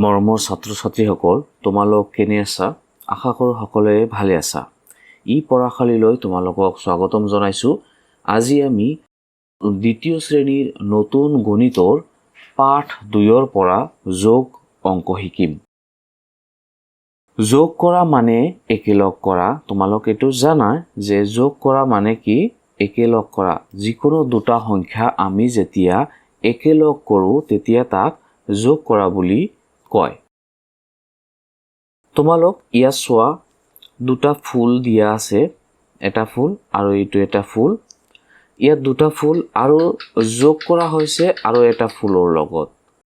মৰমৰ ছাত্ৰ-ছাত্ৰীসকল, তোমালোক কেনে আছা? আশা কৰোঁ সকলোৱে ভালে আছা। ই পঢ়াশালীলৈ তোমালোকক স্বাগতম জনাইছোঁ। আজি আমি দ্বিতীয় শ্ৰেণীৰ নতুন গণিতৰ পাঠ 2ৰ পৰা যোগ অংক শিকিম। যোগ কৰা মানে একেলগ কৰা। তোমালোক এইটো জানা যে যোগ কৰা মানে কি? একেলগ কৰা। যিকোনো দুটা সংখ্যা আমি যেতিয়া একেলগ কৰোঁ তেতিয়া তাক যোগ কৰা বুলি কয়। তোমালোক ইয়াত চোৱা, দুটা ফুল দিয়া আছে, এটা ফুল আৰু এইটো এটা ফুল। ইয়াত দুটা ফুল আৰু যোগ কৰা হৈছে আৰু এটা ফুলৰ লগত।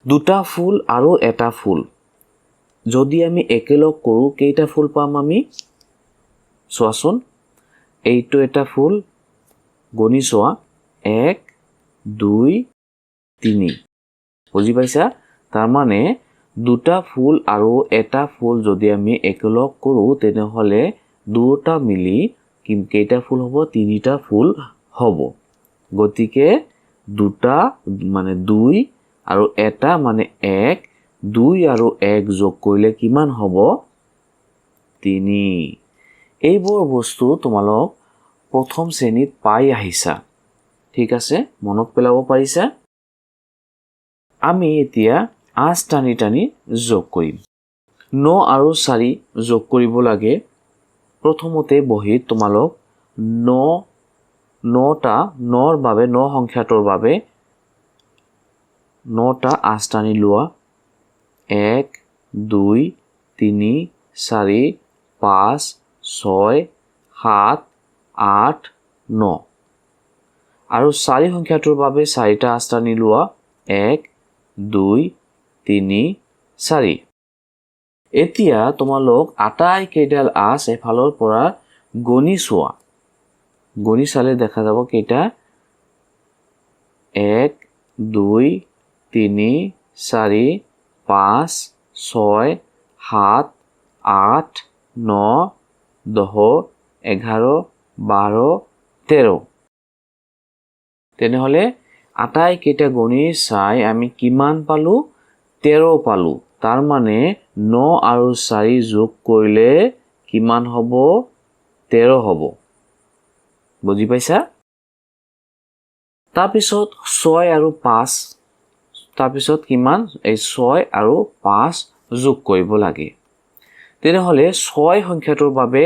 দুটা ফুল আৰু এটা ফুল যদি আমি একেলগ কৰোঁ কেইটা ফুল পাম আমি? চোৱাচোন, এইটো এটা ফুল, গণি চোৱা, 1 2 3। বুজি পাইছা? তাৰমানে দুটা ফুল আৰু এটা ফুল যদি আমি একেলগ কৰোঁ তেনেহ'লে দুটা মিলি কেইটা ফুল হ'ব? 3টা ফুল হ'ব। গতিকে দুটা মানে 2 আৰু এটা মানে 1, 2 আৰু 1 যোগ কৰিলে কিমান হ'ব? 3। এইবোৰ বস্তু তোমালোক প্ৰথম শ্ৰেণীত পাই আহিছা। ঠিক আছে, মনত পেলাব পাৰিছা? আমি এতিয়া 8 টানি টানি যোগ কৰিম। 9 আৰু 4 যোগ কৰিব লাগে। প্ৰথমতে বহীত তোমালোক 9ৰ বাবে 9 সংখ্যাটোৰ বাবে 9টা 8 টানি লোৱা। 1 2 3 4 5 6 7 8 9 আৰু 4 সংখ্যাটোৰ বাবে 4টা 8 টানি লোৱা। 1 2 3 4। এতিয়া তোমালোক আটাইকেইডাল আঁচ এফালৰ পৰা গণি চোৱা। গণি চালে দেখা যাব কেইটা? 1 2 3 4 5 6 7 8 9 10 11 12 13। তেনেহ'লে আটাইকেইটা গণি চাই আমি কিমান পালোঁ? 13 পালোঁ। তাৰমানে 9 আৰু 4 যোগ কৰিলে কিমান হ'ব? 13 হ'ব। বুজি পাইছা? তাৰপিছত 6 আৰু 5, তাৰপিছত কিমান? এই 6 আৰু 5 যোগ কৰিব লাগে। তেনেহ'লে 6 সংখ্যাটোৰ বাবে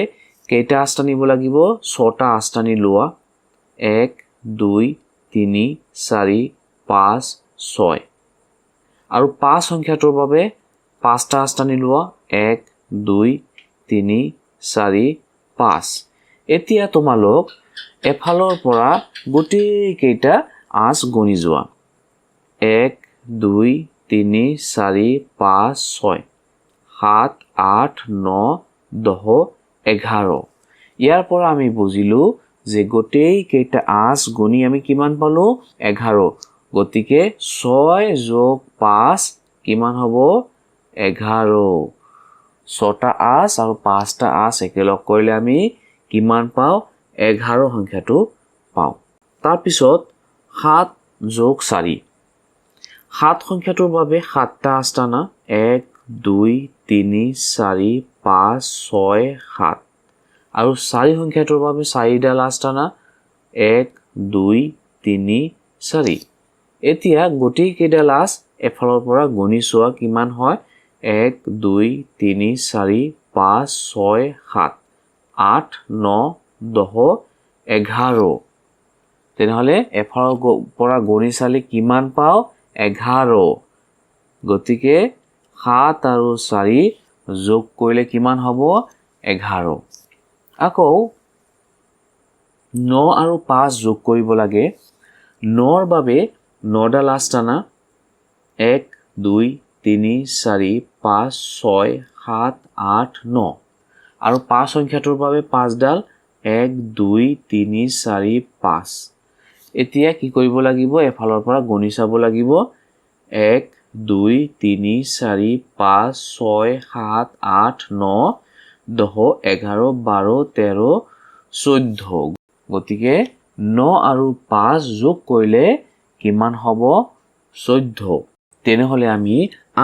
কেইটা 8 টানিব লাগিব? 6টা 8 টানি লোৱা। 1 2 3 4 5 6 আৰু 5 সংখ্যাটোৰ বাবে 5টা 8 টানি লোৱা। 1 2 3 4 5। এতিয়া তোমালোক এফালৰ পৰা গোটেইকেইটা 8 গণি যোৱা। 1 2 3 4 5 6 7 8 9 10 11। ইয়াৰ পৰা আমি বুজিলোঁ যে গোটেইকেইটা 8 গণি আমি কিমান পালোঁ? 11। গতিকে 6 যোগ 5 কিমান হ'ব? 11। 6টা 8 আৰু 5টা 8 একেলগ কৰিলে আমি কিমান পাওঁ? 11 সংখ্যাটো পাওঁ। তাৰপিছত 7 যোগ 4। 7 সংখ্যাটোৰ বাবে 7টা 8 টানা। 1 2 3 4 5 6 7 আৰু 4 সংখ্যাটোৰ বাবে 4ডাল 8 টানা। 1 2 3 4। এতিয়া গোটেইকেইডাল 8 এফালৰ পৰা গণি চোৱা কিমান হয়? 1 2 3 4 5 6 7 8 9 10 11। তেনেহ'লে এফালৰ পৰা গণি চালে কিমান পাওঁ? 11। গতিকে 7 আৰু 4 যোগ কৰিলে কিমান হ'ব? 11। আকৌ 9 আৰু 5 যোগ কৰিব লাগে। 9ৰ বাবে 9ডাল 8 টানা। 1 2 3 4 5 6 7 8 9 আৰু 5 সংখ্যাটোৰ বাবে 5ডাল। 1 2 3 4 5। এতিয়া কি কৰিব লাগিব? এফালৰ পৰা গণি চাব লাগিব। 1 2 3 4 5 6 7 8 9 10 11 12 13 14। গতিকে 9 আৰু 5 যোগ কৰিলে কিমান হ'ব? 14। তেনেহ'লে আমি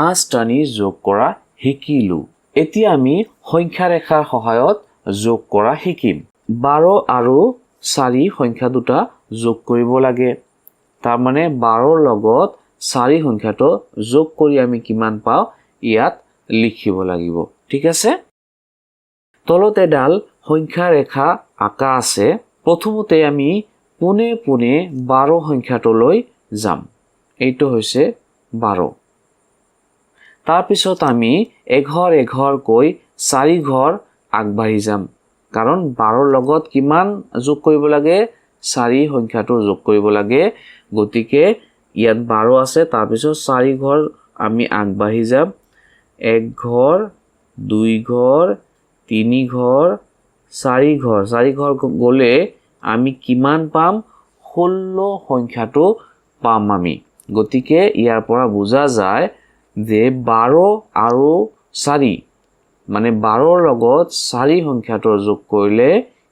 আঁচটানি যোগ কৰা শিকিলোঁ। এতিয়া আমি সংখ্যা ৰেখাৰ সহায়ত যোগ কৰা শিকিম। 12 আৰু 4 সংখ্যা দুটা যোগ কৰিব লাগে। তাৰমানে 12ৰ লগত 4 সংখ্যাটো যোগ কৰি আমি কিমান পাওঁ ইয়াত লিখিব লাগিব। ঠিক আছে? তলত এডাল সংখ্যা ৰেখা আঁকা আছে। প্ৰথমতে আমি পোনে পোনে 12 সংখ্যাটোলৈ যাম। এইটো হৈছে 12। তাৰপিছত আমি এঘৰ এঘৰকৈ 4 ঘৰ আগবাঢ়ি যাম। কাৰণ 12ৰ লগত কিমান যোগ কৰিব লাগে 4 সংখ্যাটো যোগ কৰিব লাগে। গতিকে ইয়াত 12 আছে, তাৰপিছত 4 ঘৰ আমি আগবাঢ়ি যাম। 1 ঘৰ, 2 ঘৰ, 3 ঘৰ, 4 ঘৰ। 4 ঘৰ গ'লে আমি কিমান পাম 16 সংখ্যাটো পাম আমি। গতিকে ইয়াৰ পৰা বুজা যায় যে 12 আৰু 4 মানে 12ৰ লগত 4 সংখ্যাটো যোগ কৰিলে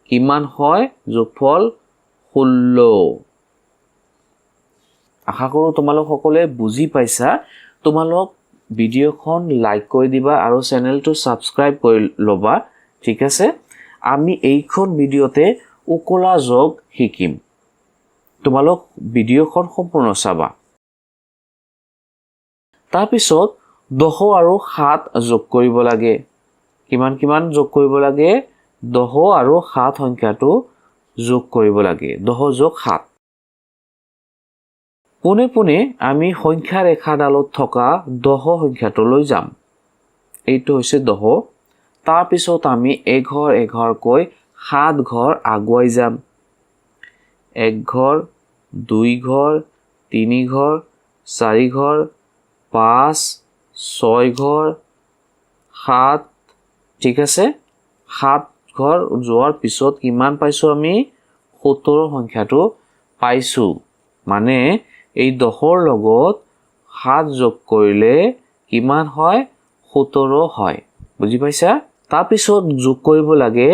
কিমান হয় যোগফল 16। আশা কৰোঁ তোমালোক সকলোৱে বুজি পাইছা। তোমালোক ভিডিঅ'খন লাইক কৰি দিবা আৰু চেনেলটো ছাবস্ক্ৰাইব কৰি ল'বা। ঠিক আছে? আমি এইখন ভিডিঅ'তে উকলা যোগ শিকিম। তোমালোক ভিডিঅ'খন সম্পূৰ্ণ চাবা। তাৰপিছত 10 আৰু 7 যোগ কৰিব লাগে। কিমান যোগ কৰিব লাগে 10 আৰু 7 সংখ্যাটো যোগ কৰিব লাগে। 10 যোগ 7। পোনে পোনে আমি সংখ্যা ৰেখাডালত থকা 10 সংখ্যাটোলৈ যাম। এইটো হৈছে 10। তাৰপিছত আমি এঘৰ এঘৰকৈ 7 ঘৰ আগুৱাই যাম। 1 ঘৰ, 2 ঘৰ, 3 ঘৰ, 4 ঘৰ, 5, 6 ঘৰ, 7। ঠিক আছে? 7 ঘৰ যোৱাৰ পিছত কিমান পাইছোঁ আমি 17 সংখ্যাটো পাইছোঁ। মানে এই 10ৰ লগত 7 যোগ কৰিলে কিমান হয় 17 হয়। বুজি পাইছা? তাৰপিছত যোগ কৰিব লাগে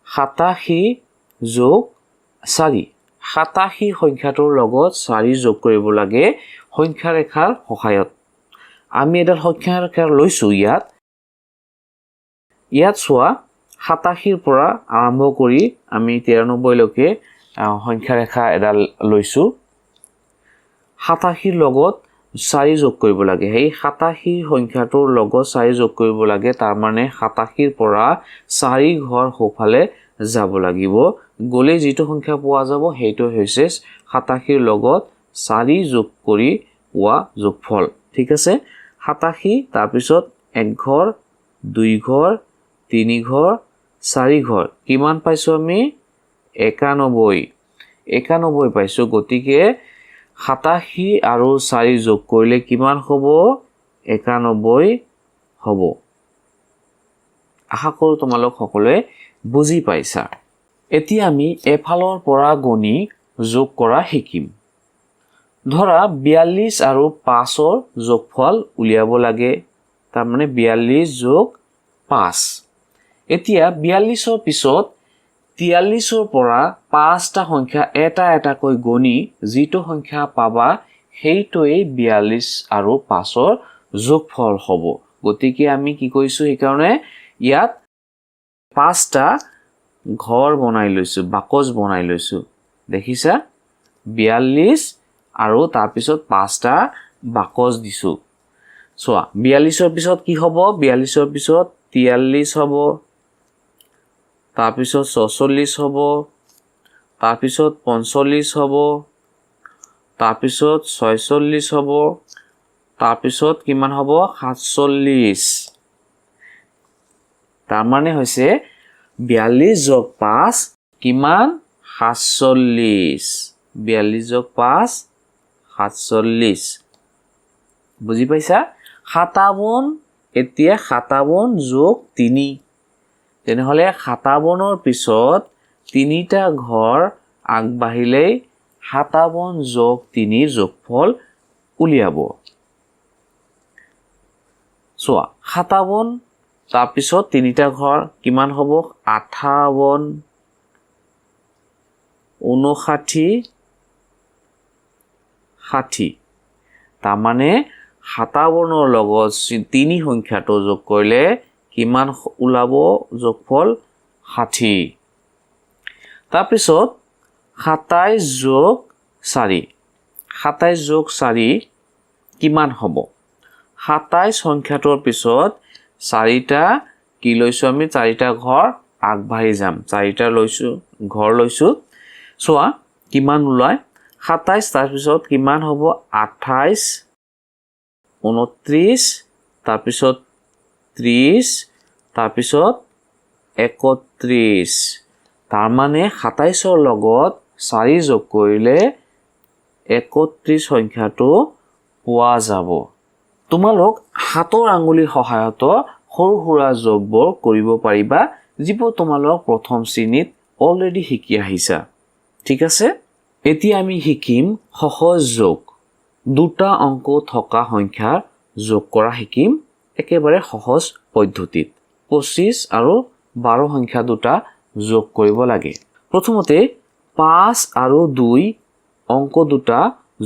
87 যোগ 4। 87 সংখ্যাটোৰ লগত 4 যোগ কৰিব লাগে সংখ্যা ৰেখাৰ সহায়ত। আমি এডাল সংখ্যা ৰেখা লৈছোঁ ইয়াত। ইয়াত চোৱা 87ৰ পৰা আৰম্ভ কৰি আমি 93 লৈকে সংখ্যা ৰেখা এডাল লৈছোঁ। 87ৰ লগত 4 যোগ কৰিব লাগে। সেই 87 সংখ্যাটোৰ লগত 4 যোগ কৰিব লাগে। তাৰমানে 87ৰ পৰা 4 ঘৰ সোঁফালে যাব লাগিব। গ'লে যিটো সংখ্যা পোৱা যাব সেইটো হৈছে 87ৰ লগত 4 যোগ কৰি পোৱা যোগফল। ঠিক আছে? 87 তাৰপিছত 1 ঘৰ, 2 ঘৰ, 3 ঘৰ, 4 ঘৰ। কিমান পাইছোঁ আমি 91। 91 পাইছোঁ। গতিকে 87 আৰু 4 যোগ কৰিলে কিমান হ'ব 91 হ'ব। আশা কৰোঁ তোমালোক সকলোৱে বুজি পাইছা। এতিয়া আমি এফালৰ পৰা গণি যোগ কৰা শিকিম। ধৰা 42 আৰু 5ৰ যোগফল উলিয়াব লাগে। তাৰমানে 42 যোগ 5। এতিয়া 42ৰ পিছত 43ৰ পৰা 5টা সংখ্যা এটা এটাকৈ গণি যিটো সংখ্যা পাবা সেইটোৱেই 42 আৰু 5ৰ যোগফল হ'ব। গতিকে আমি কি কৰিছোঁ সেইকাৰণে ইয়াত 5টা ঘৰ বনাই লৈছোঁ, বাকচ বনাই লৈছোঁ। দেখিছা? 42 আৰু তাৰপিছত 5টা বাকচ দিছোঁ। চোৱা 42ৰ পিছত কি হ'ব 42ৰ পিছত 43 হ'ব, তাৰপিছত 46 হ'ব, তাৰপিছত 45 হ'ব, তাৰপিছত 46 হ'ব, তাৰপিছত কিমান হ'ব 47। তাৰমানে হৈছে 42 যোগ 5 কিমান 47। 42 যোগ 5 47। বুজি পাইছা? 57 এতিয়া 57 যোগ 3। তেনেহ'লে 57ৰ পিছত 3টা ঘৰ আগবাঢ়িলেই 57 যোগ 3 যোগফল উলিয়াব। চোৱা 57 তাৰপিছত 3টা ঘৰ কিমান হ'ব 58, 59, 60। তাৰমানে 57ৰ লগত 3 সংখ্যাটো যোগ কৰিলে কিমান ওলাব যোগফল 60 তাৰপিছত 27 যোগ 4 27 যোগ 4 কিমান হ'ব 27 সংখ্যাটোৰ পিছত 4টা কি লৈছো আমি 4টা ঘৰ আগবাঢ়ি যাম 4টা লৈছো ঘৰ লৈছো সোৱা কিমান ওলাই 27 তাৰ পিছত কিমান হ'ব 28 29 তাৰ পিছত 30 তাৰ পিছত 31 তাৰ মানে 27ৰ লগত 4 যোগ কৰিলে 31 সংখ্যাটো পোৱা যাব তোমালোক হাতৰ আঙুলিৰ সহায়ত সৰু সৰু যোগবোৰ কৰিব পাৰিবা যিবোৰ তোমালোক প্ৰথম শ্ৰেণীত অলৰেডি শিকি আহিছা ঠিক আছে এতিয়া আমি শিকিম সহজ যোগ দুটা অংক থকা সংখ্যা যোগ কৰা শিকিম একেবাৰে সহজ পদ্ধতিত 25 আৰু 12 সংখ্যা দুটা যোগ কৰিব লাগে প্ৰথমতে 5 আৰু 2 অংক দুটা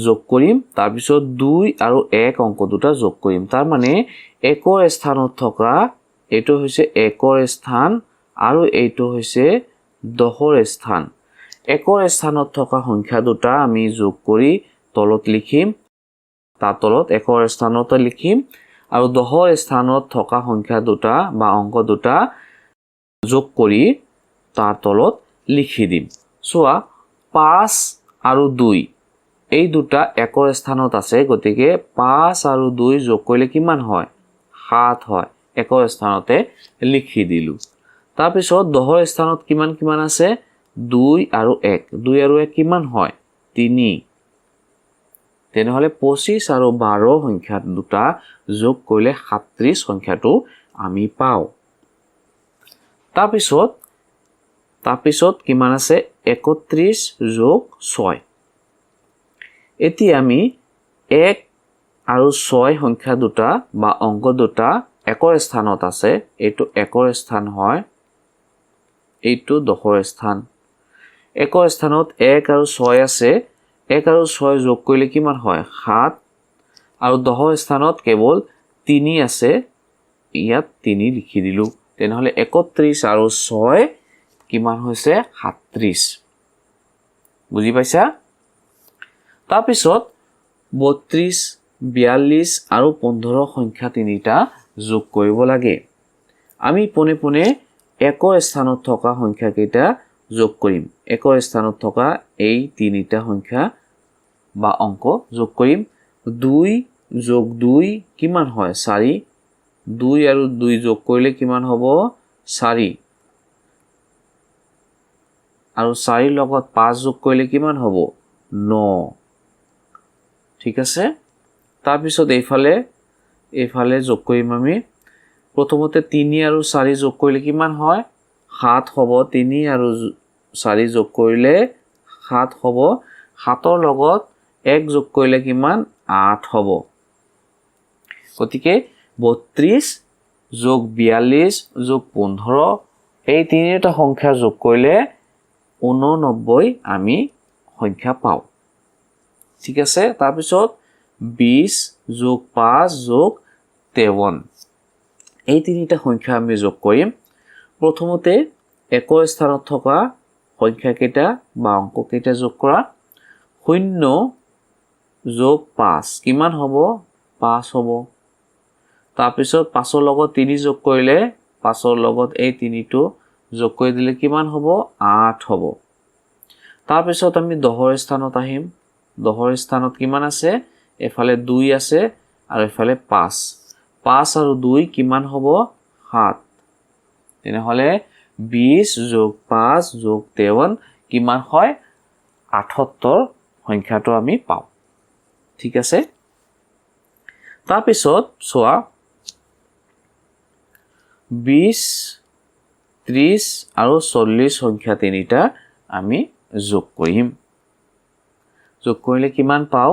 যোগ কৰিম তাৰ পিছত 2 আৰু 1 অংক দুটা যোগ কৰিম তাৰ মানে 1ৰ স্থানত থকা এটো হৈছে 1ৰ স্থান আৰু এইটো হৈছে 10ৰ স্থান 1ৰ স্থানত থকা সংখ্যা দুটা আমি যোগ কৰি তলত লিখিম তাৰ তলত 1ৰ স্থানত লিখিম আৰু 10ৰ স্থানত থকা সংখ্যা দুটা বা অংক দুটা যোগ কৰি তাৰ তলত লিখি দিম সোৱা 5 আৰু 2 এই দুটা 1ৰ স্থানত আছে গতিকে 5 আৰু 2 যোগ কৰিলে কিমান হয় 7 হয় 1ৰ স্থানতে লিখি দিলু তাৰ পিছত 10ৰ স্থানত কিমান আছে 2 আৰু 1 কিমান হয় 3 তেনেহলে 25 আৰু 12 সংখ্যা দুটা যোগ কৰিলে 37 সংখ্যাটো আমি পাও তাৰ পিছত কিমান আছে 31 যোগ 6 এতিয়া আমি 1 আৰু 6 সংখ্যা দুটা বা অংক দুটা 1ৰ স্থানত আছে এইটো 1ৰ স্থান হয় এইটো 10ৰ স্থান 1ৰ স্থানত 1 আৰু 6 আছে 1 আৰু 6 যোগ কৰিলে কিমান হয় 7 আৰু 10ৰ স্থানত কেৱল 3 আছে ইয়াত 3 লিখি দিলু তেনেহলে 31 আৰু 6 কিমান হৈছে 37 বুজি পাইছা তাৰ পিছত 32 42 আৰু 15 সংখ্যা তিনিটা যোগ কৰিব লাগে আমি পোনে পোনে 1ৰ স্থানত থকা সংখ্যা কেইটা যোগ কৰিম 1ৰ স্থানত থকা এই তিনিটা সংখ্যা বা অংক যোগ কৰিম 2 যোগ 2 কিমান হয় 4 2 আৰু 2 যোগ কৰিলে কিমান হ'ব 4 আৰু 4 লগত 5 যোগ কৰিলে কিমান হ'ব 9 ঠিক আছে তাৰ পিছত এইফালে যোগ কৰিম আমি প্ৰথমতে 3 আৰু 4 যোগ কৰিলে কিমান হয় 7 হ'ব 3 আৰু 4 যোগ কৰিলে 7 হ'ব 7ৰ লগত 1 যোগ কৰিলে কিমান 8 হ'ব গতিকে 32 যোগ 42 যোগ 15 এই তিনিটা সংখ্যা যোগ কৰিলে 89 আমি সংখ্যা পাও ঠিক আছে তাৰ পিছত 20 যোগ 5 যোগ 53 এই তিনিটা সংখ্যা আমি যোগ কৰিম প্ৰথমতে 1ৰ স্থানত থকা সংখ্যা কেইটা বা অংক কেইটা যোগ কৰা 0 যোগ 5 কিমান হ'ব 5 হ'ব তাৰ পিছত 5ৰ লগত 3 যোগ কৰিলে 5ৰ লগত এই 3টো যোগ কৰি দিলে কিমান হ'ব 8 হ'ব তাৰ পিছত আমি 10ৰ স্থানত আহিম 10ৰ স্থানত কিমান আছে এফালে 2 আছে আৰু এফালে 5 আৰু 2 কিমান হ'ব 7 তেনেহলে 20 যোগ 5 যোগ 53 কিমান হয় 78 সংখ্যাটো আমি পাও ঠিক আছে তাৰ পিছত সোৱা 20 30 আৰু 40 সংখ্যা তিনিটা আমি যোগ কৰিম যোগ কৰিলে কিমান পাও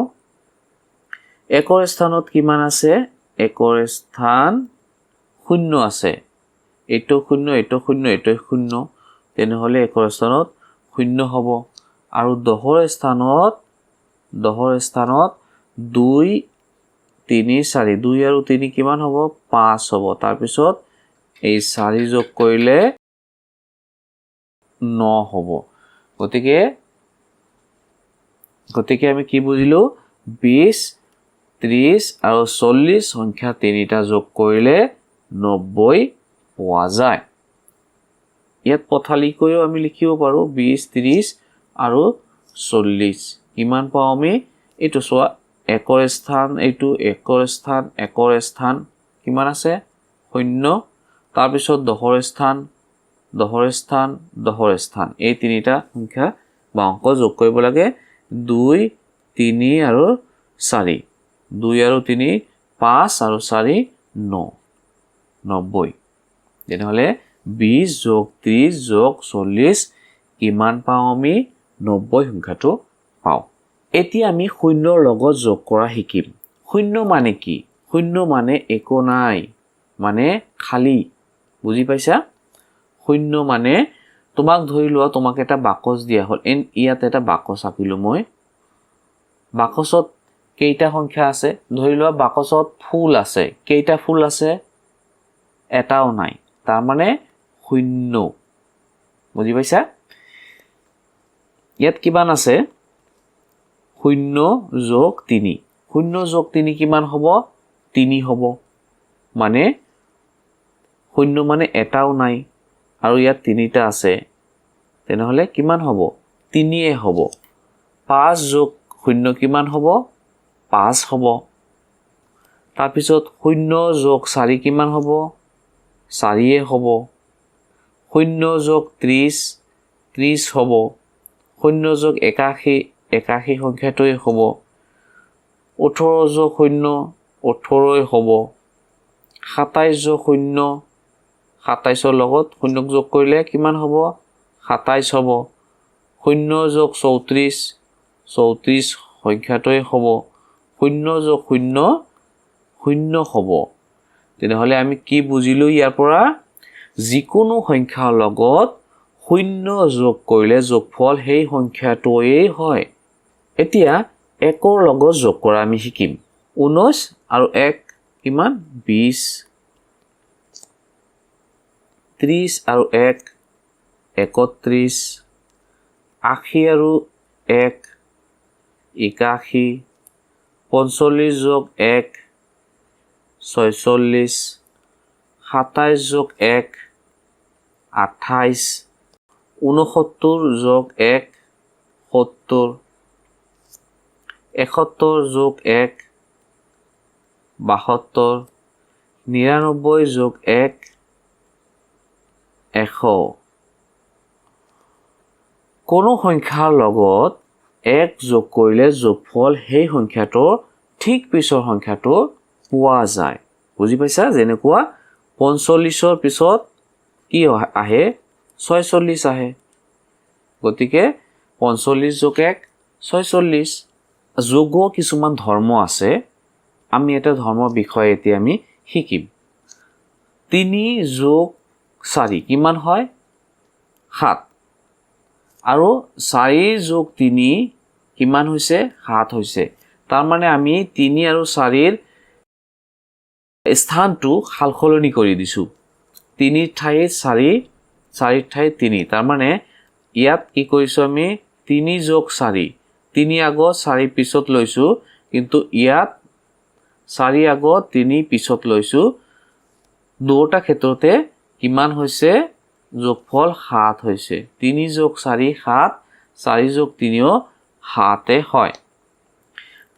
1ৰ স্থানত কিমান আছে 1ৰ স্থান 0 আছে এইটো 0 এইটো 0 এইটো 0 তেনেহলে 1ৰ স্থানত 0 হ'ব আৰু 10ৰ স্থানত 2 3 4 2 আৰু 3 কিমান হ'ব 5 হ'ব তাৰ পিছত এই 4 যোগ কৰিলে 9 হ'ব গতিকে আমি কি বুজিলো 20 30 আৰু 40 সংখ্যা তিনিটা যোগ কৰিলে 90 পোৱা যায় ইয়াত পথালিকৈও আমি লিখিব পাৰো 20 30 আৰু 40 কিমান পাও আমি এইটো চোৱা একৰ স্থান এইটো একৰ স্থান কিমান আছে 0 তাৰ পিছত দহৰ স্থান এই তিনিটা সংখ্যা বা অংক যোগ কৰিব লাগে 2 3 আৰু 4 2 আৰু 3 5 আৰু 4 9 90 তেনেহলে 20 যোগ 30 যোগ 40 কিমান পাও আমি 90 সংখ্যাটো পাও এতিয়া আমি শূন্যৰ লগত যোগ কৰা শিকিম শূন্য মানে কি শূন্য মানে একো নাই মানে খালি বুজি পাইছা শূন্য মানে তোমাক ধৰি লোৱা তোমাক এটা বাকচ দিয়া হল ইয়াত এটা বাকচ আঁকিলো মই বাকচত কেইটা সংখ্যা আছে ধৰি লোৱা বাকচত ফুল আছে কেইটা ফুল আছে এটাও নাই তাৰ মানে শূন্য বুজি পাইছা ইয়াত কিমান আছে 0 যোগ 3 0 যোগ 3 কিমান হ'ব 3 হ'ব মানে 0 মানে এটাও নাই আৰু ইয়াত তিনিটা আছে তেনেহলে কিমান হ'ব 3 এ হ'ব 5 যোগ 0 কিমান হ'ব 5 হ'ব তাৰ পিছত 0 যোগ 4 কিমান হ'ব 4 এ হ'ব 0 যোগ 30 হ'ব 0 যোগ 81 সংখ্যাটোৱে হ'ব 18 যোগ 0 18 হ'ব 27 যোগ 0 27ৰ লগত 0 যোগ কৰিলে কিমান হ'ব 27 হ'ব 0 যোগ 34 সংখ্যাটোৱে হ'ব 0 যোগ 0 0 হ'ব তেনেহলে আমি কি বুজিলো ইয়াৰ পৰা যিকোনো সংখ্যাৰ লগত 0 যোগ কৰিলে যোগফল সেই সংখ্যাটোৱেই হয় এতিয়া একৰ লগত যোগ কৰা আমি শিকিম 19 আৰু 1 কিমান 20 30 আৰু 1 31 80 আৰু 1 81 45 যোগ 1 46 27 যোগ 1 28 69 যোগ 1 70 71 যোগ 1 72 99 যোগ 1 100 কোনো সংখ্যাৰ লগত 1 যোগ কৰিলে যোগফল সেই সংখ্যাটোৰ ঠিক পিছৰ সংখ্যাটো পোৱা যায় বুজি পাইছা যেনেকুৱা 45ৰ পিছত কি আহে 46 আহে গতিকে 45 যোগ 1 46 যোগৰ কিছুমান ধৰ্ম আছে আমি এটা ধৰ্মৰ বিষয়ে এতিয়া আমি শিকিম 3 যোগ 4 কিমান হয় 7 আৰু 4 যোগ 3 কিমান হৈছে 7 হৈছে তাৰ মানে আমি 3 আৰু 4ৰ স্থানটো সালসলনি কৰি দিছো 3 ঠাইত 4 ঠাইত 3 তাৰ মানে ইয়াত কি কৰিছো আমি 3 যোগ 4 3 আগত 4 পিছত লৈছো কিন্তু ইয়াত 4 আগত 3 পিছত লৈছো দুটা ক্ষেত্ৰতে কিমান হৈছে যোগফল 7 হৈছে 3 যোগ 4 7 4 যোগ 3 7 এ হয়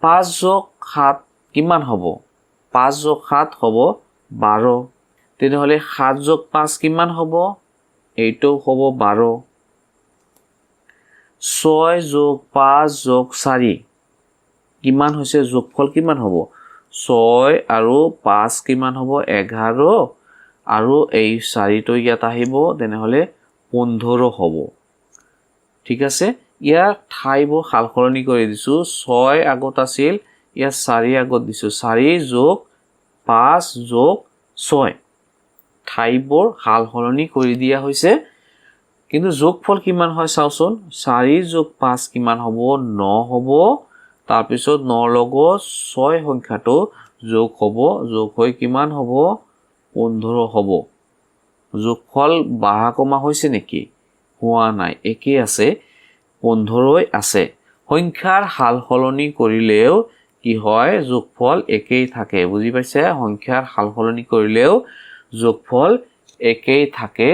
5 যোগ 7 কিমান হ'ব 5 যোগ 7 হ'ব 12 তেনেহলে 7 যোগ 5 কিমান হ'ব এইটো হ'ব 12 6 যোগ 5 যোগ 4 কিমান হৈছে যোগফল কিমান হ'ব 6 আৰু 5 কিমান হ'ব 11 আৰু এই 4টো ইয়াত আহিব তেনেহলে 15 হ'ব ঠিক আছে ইয়াৰ ঠাইবোৰ সালসলনি কৰি দিছো 6 আগত আছিল ইয়াত 4 আগত দিছো 4 যোগ 5 যোগ 6 ঠাইবোৰ সালসলনি কৰি দিয়া হৈছে কিন্তু যোগফল কিমান হয় চাওচোন 4 যোগ 5 কিমান হ'ব 9 হ'ব তাৰ পিছত 9 লগত 6 সংখ্যাটো যোগ হ'ব, যোগ হৈ কিমান হ'ব 15 হ'ব। যোগফল বাঢ়া কমা হৈছে নেকি? হোৱা নাই, একেই আছে, 15 আছে। সংখ্যাৰ সাল সলনি কৰিলেও কি হয়? যোগফল একেই থাকে। বুজি পাইছে? সংখ্যাৰ সাল সলনি কৰিলেও যোগফল একেই থাকে।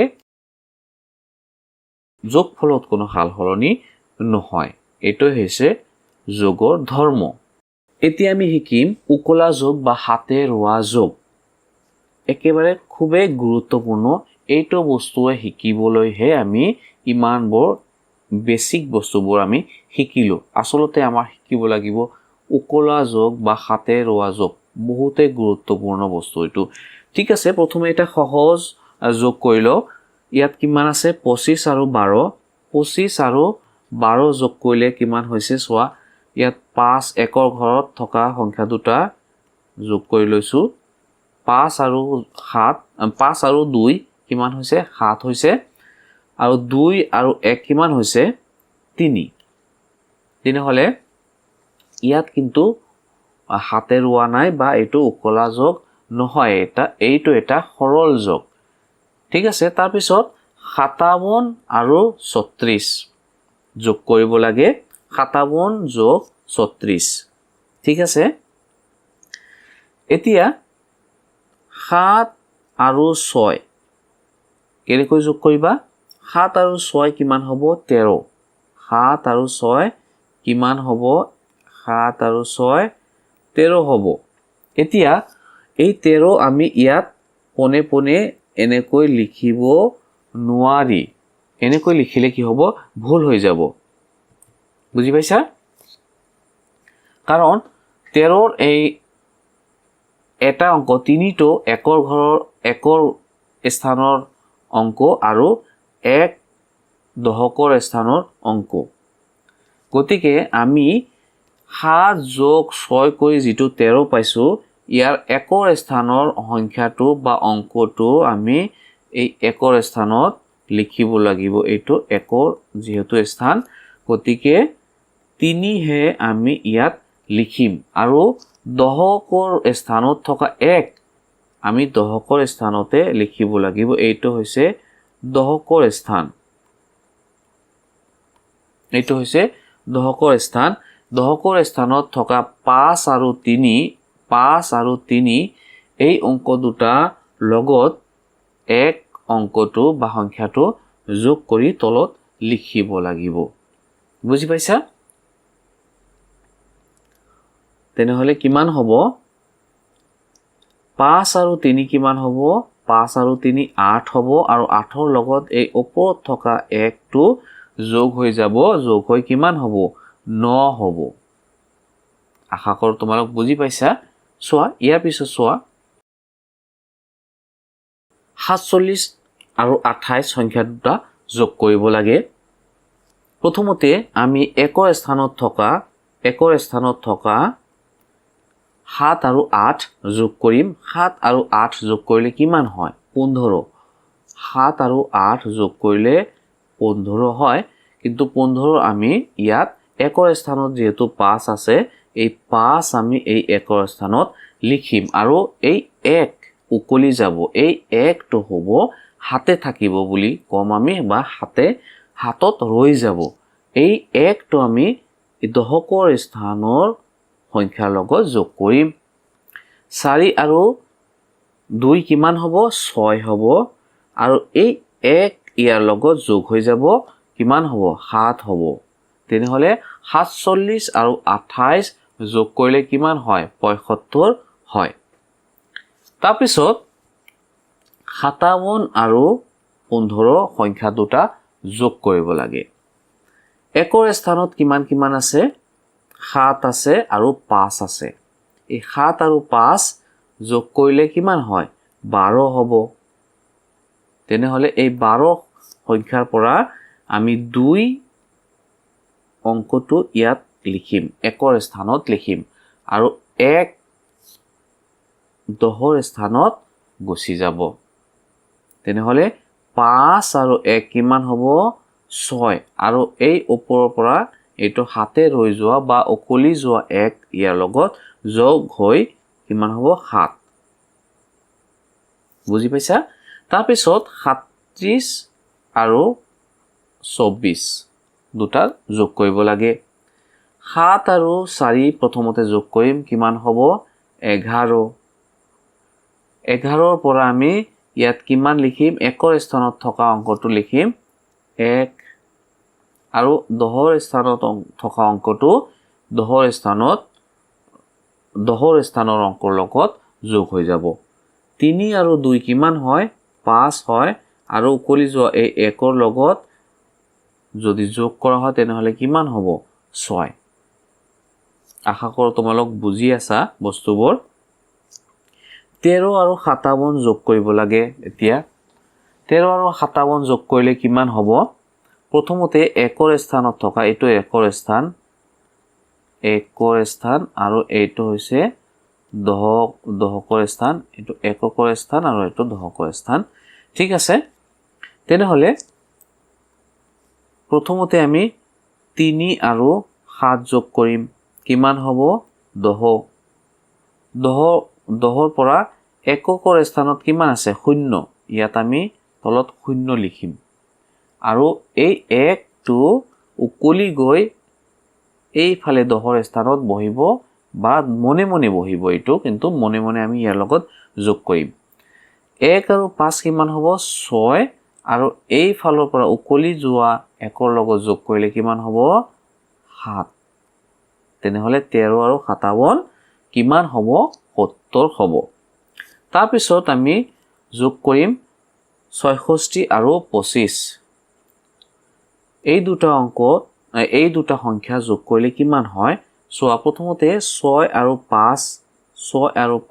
যোগফলত কোনো সাল সলনি নহয়। এইটোই হৈছে যোগৰ ধৰ্ম। এতিয়া আমি শিকিম উকলা যোগ বা হাতে ৰোৱা যোগ। একেবাৰে খুবেই গুৰুত্বপূৰ্ণ। এইটো বস্তুৱে শিকিবলৈহে আমি ইমানবোৰ বেসিক বস্তুবোৰ আমি শিকিলো। আচলতে আমাৰ শিকিব লাগিব উকলা যোগ বা হাতে ৰোৱা যোগ। বহুতেই গুৰুত্বপূৰ্ণ বস্তু এইটো। ঠিক আছে, প্ৰথমে এটা সহজ যোগ কৰি লওঁ। ইয়াত কিমান আছে? 25 আৰু 12। 25 আৰু 12 যোগ কৰিলে কিমান হৈছে চোৱা। ইয়াত 5 একৰ ঘৰত থকা সংখ্যা দুটা যোগ কৰি লৈছোঁ। 5 আৰু 7, 5 আৰু 2 কিমান হৈছে? 7 হৈছে। আৰু 2 আৰু 1 কিমান হৈছে? 3। তেনেহ'লে ইয়াত কিন্তু হাতে ৰোৱা নাই বা এইটো উকলা যোগ নহয়। এইটো এটা সৰল যোগ। ঠিক আছে, তাৰপিছত 57 আৰু 36 যোগ কৰিব লাগে। 57 যোগ 36। ঠিক আছে, এতিয়া 7 আৰু 6 কেনেকৈ যোগ কৰিবা? 7 আৰু 6 কিমান হ'ব? 13। 7 আৰু 6 কিমান হ'ব? 7 আৰু 6 13 হ'ব। এতিয়া এই 13 আমি ইয়াত পোনে পোনে এনেকৈ লিখিব নোৱাৰি। এনেকৈ লিখিলে কি হ'ব? ভুল হৈ যাব। বুজি পাইছা? কাৰণ 13ৰ এই এটা অংক 3টো একৰ ঘৰৰ একৰ স্থানৰ অংক আৰু 1 দশকৰ স্থানৰ অংক। গতিকে আমি 7 যোগ 6 কৰি যিটো 13 পাইছোঁ, ইয়াৰ একৰ স্থানৰ সংখ্যাটো বা অংকটো আমি এই একৰ স্থানত লিখিব লাগিব। এইটো একৰ যিহেতু স্থান, গতিকে 3 হে আমি ইয়াত লিখিম। আৰু দশকৰ স্থানত থকা 1 আমি দশকৰ স্থানতে লিখিব লাগিব। এইটো হৈছে দশকৰ স্থান। এইটো হৈছে দশকৰ স্থান। দশকৰ স্থানত থকা 5 আৰু 3 এই অংক দুটা লগত 1 অংকটো বা সংখ্যাটো যোগ কৰি তলত লিখিব লাগিব। বুজি পাইছা? তেনেহ'লে কিমান হ'ব? 5 আৰু 3 কিমান হ'ব? 5 আৰু 3 8 হ'ব। আৰু 8ৰ লগত এই ওপৰত থকা 1টো যোগ হৈ যাব। যোগ হৈ কিমান হ'ব? 9 হ'ব। আশা কৰোঁ তোমালোক বুজি পাইছা। চোৱা, ইয়াৰ পিছত চোৱা 47 আৰু 28 সংখ্যা দুটা যোগ কৰিব লাগে। প্ৰথমতে আমি একৰ স্থানত থকা 7 আৰু 8 যোগ কৰিম। 7 আৰু 8 যোগ কৰিলে কিমান হয়? 15। 7 আৰু 8 যোগ কৰিলে 15 হয়। কিন্তু 15 আমি ইয়াত একৰ স্থানত যিহেতু 5 আছে, এই 5 আমি এই একৰ স্থানত লিখিম। আৰু এই 1 উকলি যাব। এই 1টো হ'ব হাতে থাকিব বুলি কম আমি, বা হাতত ৰৈ যাব। এই 1টো আমি দশকৰ স্থানৰ সংখ্যাৰ লগত যোগ কৰিম। 4 আৰু 2 কিমান হ'ব? 6 হ'ব। আৰু এই 1 ইয়াৰ লগত যোগ হৈ যাব, কিমান হ'ব? 7 হ'ব। তেনেহ'লে 47 আৰু 28 যোগ কৰিলে কিমান হয়? 75 হয়। তাৰপিছত 57 আৰু 15 সংখ্যা দুটা যোগ কৰিব লাগে। একৰ স্থানত কিমান আছে? 7 আছে আৰু 5 আছে। এই 7 আৰু 5 যোগ কৰিলে কিমান হয়? 12 হ'ব। তেনেহ'লে এই 12 সংখ্যাৰ পৰা আমি 2 অংকটো ইয়াত লিখিম, একৰ স্থানত লিখিম। আৰু 1 দহৰ স্থানত গুচি যাব। তেনেহ'লে 5 আৰু 1 কিমান হ'ব? 6। আৰু এই ওপৰৰ পৰা এইটো হাতে ৰৈ যোৱা বা উকলি যোৱা 1 ইয়াৰ লগত যোগ হৈ কিমান হ'ব 7 বুজি পাইছা তাৰপিছত 37 আৰু 24 দুটা যোগ কৰিব লাগে 7 আৰু 4 প্ৰথমতে যোগ কৰিম কিমান হ'ব 11 11ৰ পৰা আমি ইয়াত কিমান লিখিম 1ৰ স্থানত থকা অংকটো লিখিম 1 আৰু 10ৰ স্থানত থকা অংকটো 10ৰ স্থানৰ অংকৰ লগত যোগ হৈ যাব 3 আৰু 2 কিমান হয় 5 হয় আৰু উকলি যোৱা এই 1ৰ লগত যদি যোগ কৰা হয় তেনেহলে কিমান হ'ব 6 আশা কৰো তোমালোক বুজি আছা বস্তুবোৰ 13 আৰু 57 যোগ কৰিব লাগে এতিয়া 13 আৰু 57 যোগ কৰিলে কিমান হ'ব প্ৰথমতে 1ৰ স্থানত থকা এটো 1ৰ স্থান আৰু এইটো হৈছে 10ৰ স্থান এটো 1কৰ স্থান আৰু এটো 10কৰ স্থান ঠিক আছে তেনেহলে প্ৰথমতে আমি 3 আৰু 7 যোগ কৰিম কিমান হ'ব 10ৰ পৰা 1কৰ স্থানত কিমান আছে 0 ইয়াত আমি তলত 0 লিখিম আৰু এই 1 টো উকলি গৈ এইফালে 10ৰ স্থানত বহিব বা মনে মনে বহিব এটো কিন্তু মনে মনে আমি ইয়াৰ লগত যোগ কৰিম 1 আৰু 5 কিমান হ'ব 6 আৰু এই ফালৰ পৰা উকলি যোৱা 1ৰ লগত যোগ কৰিলে কিমান হ'ব 7 তেনেহলে 13 আৰু 57 কিমান হ'ব 70 হ'ব তাৰ পিছত আমি যোগ কৰিম 66 আৰু 25 এই দুটা সংখ্যা যোগ কৰিলে কিমান হয় সো প্ৰথমতে 6 আৰু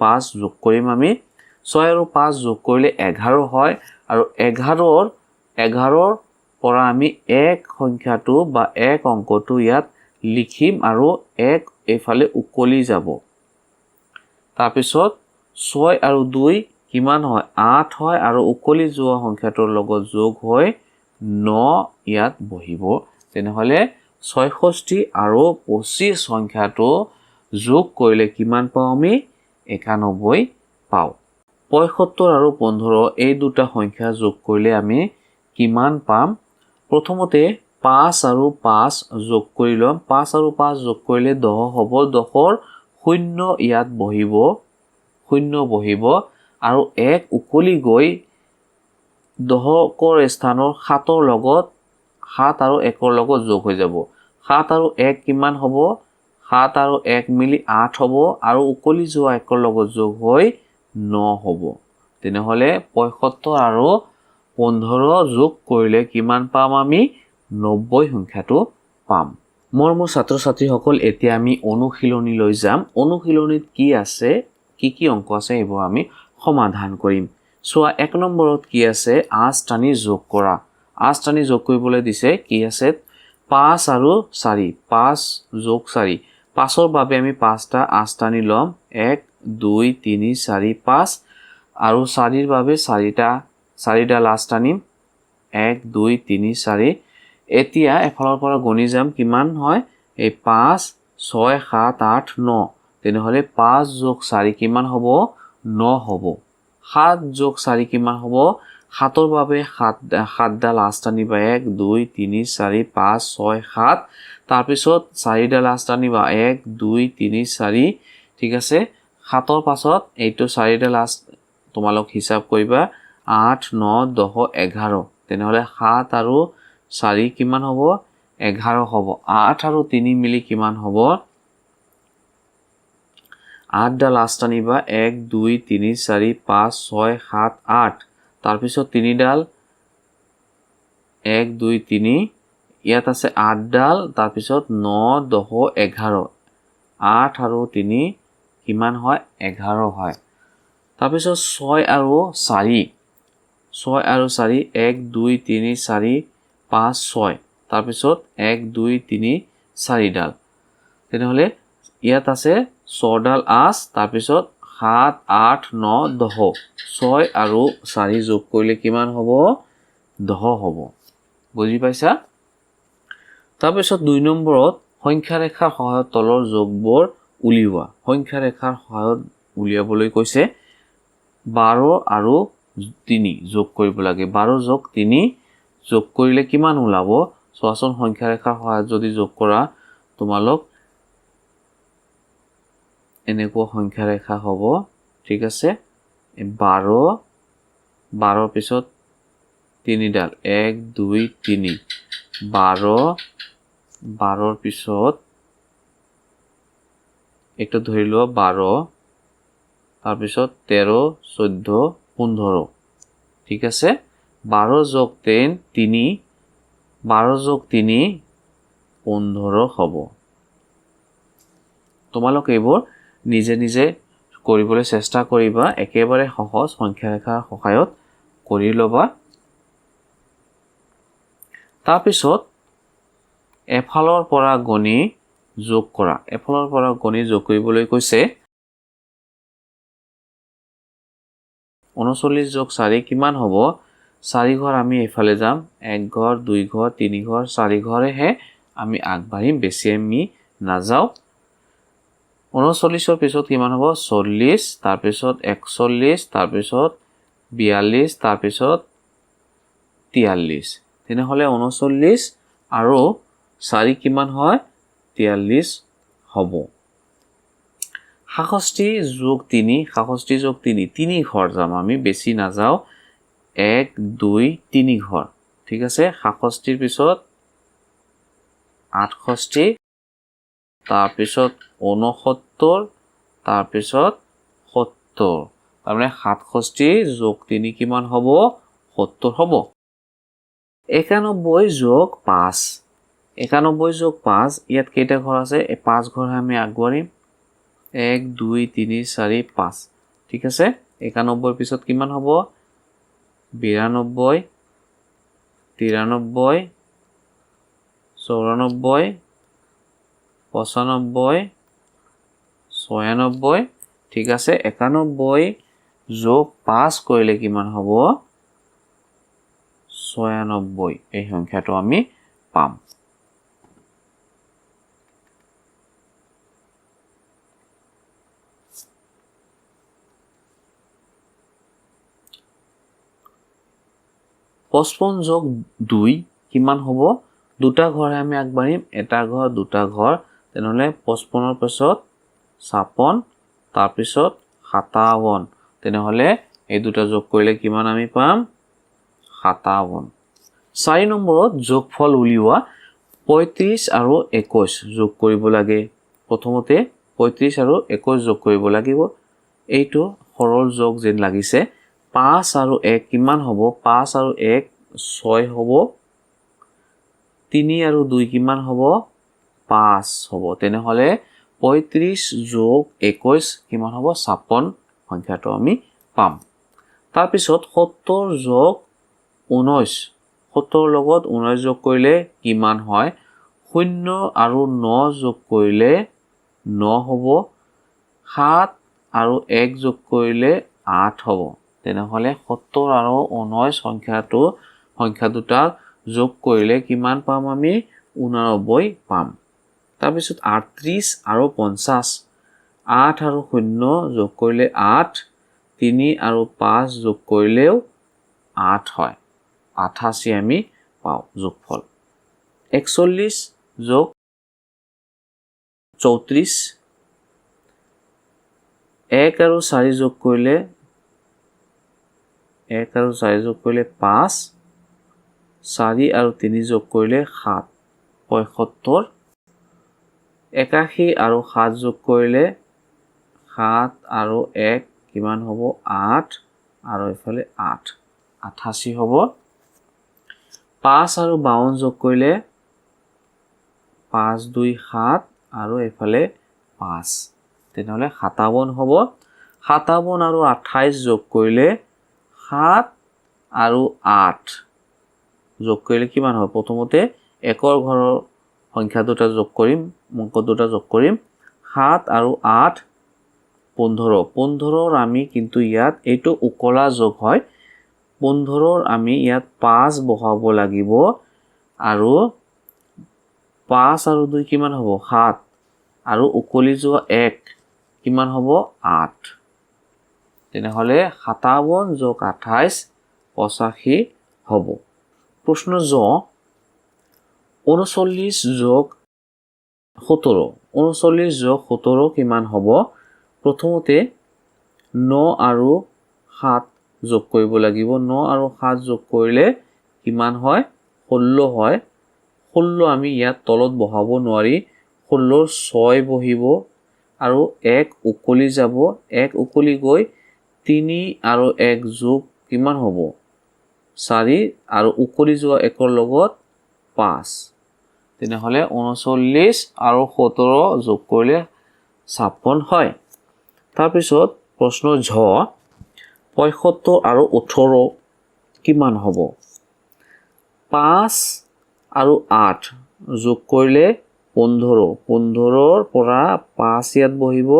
5 যোগ কৰিম আমি 6 আৰু 5 যোগ কৰিলে 11 হয় আৰু 11ৰ পৰা আমি এক সংখ্যাটো বা এক অংকটো ইয়াত লিখিম আৰু এক এইফালে উকলি যাব তাৰ পিছত 6 আৰু 2 কিমান হয় 8 হয় আৰু উকলি যোৱা সংখ্যাটোৰ লগত যোগ হৈ 9 ইয়াত বহিব তেনেহলে 66 আৰু 25 সংখ্যাটো যোগ কৰিলে কিমান পাওঁ আমি 91 পাওঁ 75 আৰু 15 এই দুটা সংখ্যা যোগ কৰিলে আমি কিমান পাম প্ৰথমতে 5 আৰু 5 যোগ কৰি লম 5 আৰু 5 যোগ কৰিলে 10 হ'ব 10ৰ 0 ইয়াত বহিব 0 বহিব আৰু 1 উকলি গৈ 10কৰ স্থানৰ 7ৰ লগত 7 আৰু 1ৰ লগত যোগ হৈ যাব 7 আৰু 1 কিমান হ'ব 7 আৰু 1 মিলি 8 হ'ব আৰু উকলি যোৱা 1ৰ লগত যোগ হৈ 9 হ'ব তেনেহলে 75 আৰু 15 যোগ কৰিলে কিমান পাম আমি 90 সংখ্যাটো পাম মোৰ ছাত্ৰ ছাত্ৰীসকল এতিয়া আমি অনুশীলনী লৈ যাম অনুশীলনীত কি আছে কি অংক আছে এইবোৰ আমি সমাধান কৰিম সোৱা 1 নম্বৰত কি আছে আঁচ টানি যোগ কৰা আঁচ টানি যোগ কৰিবলৈ দিছে কি আছে 5 আৰু 4 5 যোগ 4 5ৰ বাবে আমি 5টা আঁচ টানি লম 1 2 3 4 5 আৰু 4ৰ বাবে 4টা আঁচ টানিম 1 2 3 4 এতিয়া এফালৰ পৰা গণি যাম কিমান হয় এই 5 6 7 8 9 তেনেহলে 5 যোগ 4 কিমান হ'ব 9 হ'ব 7 যোগ 4 কিমান হ'ব 7ৰ বাবে 7ডাল আঁচ টানিবা 1 2 3 4 5 6 7 তাৰ পিছত 4ডাল আঁচ টানিবা 1 2 3 4 ঠিক আছে 7ৰ পাছত এইটো 4ডাল আঁচ তোমালোক হিসাব কৰিবা 8 9 10 11 তেনেহলে 7 আৰু 4 কিমান হ'ব 11 হ'ব 8 আৰু 3 মিলি কিমান হ'ব 8ডাল আঁচ টানিবা 1 2 3 4 5 6 7 8 তাৰ পিছত 3ডাল 1 2 3 ইয়াত আছে 8ডাল তাৰ পিছত 9 10 11 8 আৰু 3 কিমান হয় 11 হয় তাৰ পিছত 6 আৰু 4 1 2 3 4 5 6 তাৰ পিছত 1 2 3 4ডাল তেনেহলে ইয়াত আছে 6ডাল আঁচ তাৰ পিছত 7 8 9 10 6 আৰু 4 যোগ কৰিলে কিমান হ'ব 10 হ'ব বুজি পাইছা তাৰ পিছত 2 নম্বৰত সংখ্যা ৰেখাৰ সহায়ত তলৰ যোগবোৰ উলিওৱা সংখ্যা ৰেখাৰ সহায়ত উলিয়াবলৈ কৈছে 12 আৰু 3 যোগ কৰিব লাগে 12 যোগ 3 যোগ কৰিলে কিমান ওলাব চোৱাচোন সংখ্যা ৰেখাৰ সহায়ত যদি যোগ কৰা তোমালোক এনেকুৱা সংখ্যা ৰেখা হ'ব ঠিক আছে 12 পিছত 3 ডাল 1 2 3 12 পিছত একটা ধৰি লোৱা 12 তাৰ পিছত 13 14 15 ঠিক আছে 12 যোগ 3 12 যোগ 3 15 হ'ব তোমালোক এইবোৰ নিজে নিজে কৰিবলৈ চেষ্টা কৰিবা একেবাৰে সহজ সংখ্যা ৰেখাৰ সহায়ত কৰি লবা তাৰ পিছত এফালৰ পৰা গণি যোগ কৰা এফালৰ পৰা গণি যোগ কৰিবলৈ কৈছে 39 যোগ 4 কিমান হ'ব 4 ঘৰ আমি এফালে যাম 1 ঘৰ 2 ঘৰ 3 ঘৰ 4 ঘৰেহে আমি আগবাঢ়িম বেছি আমি নাযাও 39 পিছত কিমান হ'ব 40 তাৰ পিছত 41 তাৰ পিছত 42 তাৰ পিছত 43 তেনেহলে 39 আৰু 4 কিমান হয় 43 হ'ব 66 যোগ 3 66 যোগ 3 3 ঘৰ যাম আমি বেছি নাযাও 1 2 3 ঘৰ ঠিক আছে 66 পিছত 68 তাৰ পিছত 69 তাৰ পিছত 70 তাৰমানে 67 যোগ 3 কিমান হ'ব 70 হ'ব 91 যোগ 5 91 যোগ 5 ইয়াত কেইটা ঘৰ আছে 5 ঘৰ আমি আগবাঢ়িম 1 2 3 4 5 ঠিক আছে 91 পিছত কিমান হ'ব 92 93 94 95 96 ঠিক আছে 91 যোগ 5 কৰিলে কিমান হ'ব 96 এই সংখ্যাটো আমি পাম পঁচপন্ন যোগ 2 কিমান হ'ব দুটা ঘৰ আমি আগবাঢ়িম এটা ঘৰ দুটা ঘৰ তেনেহলে 55 পিছত 56 তাৰ পিছত 57 তেনেহলে এই দুটা যোগ কৰিলে কিমান আমি পাম 57 4 নম্বৰত যোগফল উলিওৱা 35 আৰু 21 যোগ কৰিব লাগে প্ৰথমতে 35 আৰু 21 যোগ কৰিব লাগিব এইটো সৰল যোগ যেন লাগিছে 5 আৰু 1 কিমান হ'ব 5 আৰু 1 6 হ'ব 3 আৰু 2 কিমান হ'ব 5 হ'ব তেনেহলে 35 যোগ 21 কিমান হ'ব 56 সংখ্যাটো আমি পাম তাৰ পিছত 70 যোগ 19 70 লগত 19 যোগ কৰিলে কিমান হয় 0 আৰু 9 যোগ কৰিলে 9 হ'ব 7 আৰু 1 যোগ কৰিলে 8 হ'ব তেনেহলে 70 আৰু 19 সংখ্যা দুটা যোগ কৰিলে কিমান পাম আমি 89 পাম তাৰ পিছত 38 আৰু 50 8 আৰু 0 যোগ কৰিলে 8 3 আৰু 5 যোগ কৰিলেও 8 হয় 88 আমি পাও যোগফল 41 যোগ 34 1 আৰু 4 যোগ কৰিলে 1 আৰু 4 যোগ কৰিলে 5 4 আৰু 3 যোগ কৰিলে 7 75 81 আৰু 7 যোগ কৰিলে 7 আৰু 1 কিমান হ'ব 8 আৰু এফালে 8 88 হ'ব 5 আৰু 52 যোগ কৰিলে 5 2 7 আৰু এফালে 5 তেনেহলে 57 হ'ব 57 আৰু 28 যোগ কৰিলে 7 আৰু 8 যোগ কৰিলে কিমান হ'ব প্ৰথমতে একৰ ঘৰৰ সংখ্যা দুটা যোগ কৰিম অংক দুটা যোগ কৰিম 7 আৰু 8 15 আমি কিন্তু ইয়াত এইটো উকলা যোগ হয় 15 আমি ইয়াত 5 বহাব লাগিব আৰু 5 আৰু 2 কিমান হ'ব 7 আৰু উকলি যোৱা 1 কিমান হ'ব 8 তেনেহ'লে 57 যোগ 28 85 হ'ব। প্ৰশ্ন জ 39 যোগ 17 39 যোগ 17 কিমান হ'ব? প্ৰথমতে 9 আৰু 7 যোগ কৰিব লাগিব। 9 আৰু 7 যোগ কৰিলে কিমান হয়? 16 হয়। 16 আমি ইয়াত তলত বহাব নোৱাৰি। 16ৰ 6 বহিব আৰু 1 উকলি যাব। 1 উকলি গৈ 3 আৰু 1 যোগ কিমান হ'ব? 4 আৰু উকলি যোৱা 1ৰ লগত 5। তেনেহ'লে 39 আৰু 17 যোগ কৰিলে 56 হয়। তাৰপিছত প্ৰশ্ন ঝ 75 আৰু 18 কিমান হ'ব? 5 আৰু 8 যোগ কৰিলে 15। 15ৰ পৰা 5 ইয়াত বহিব।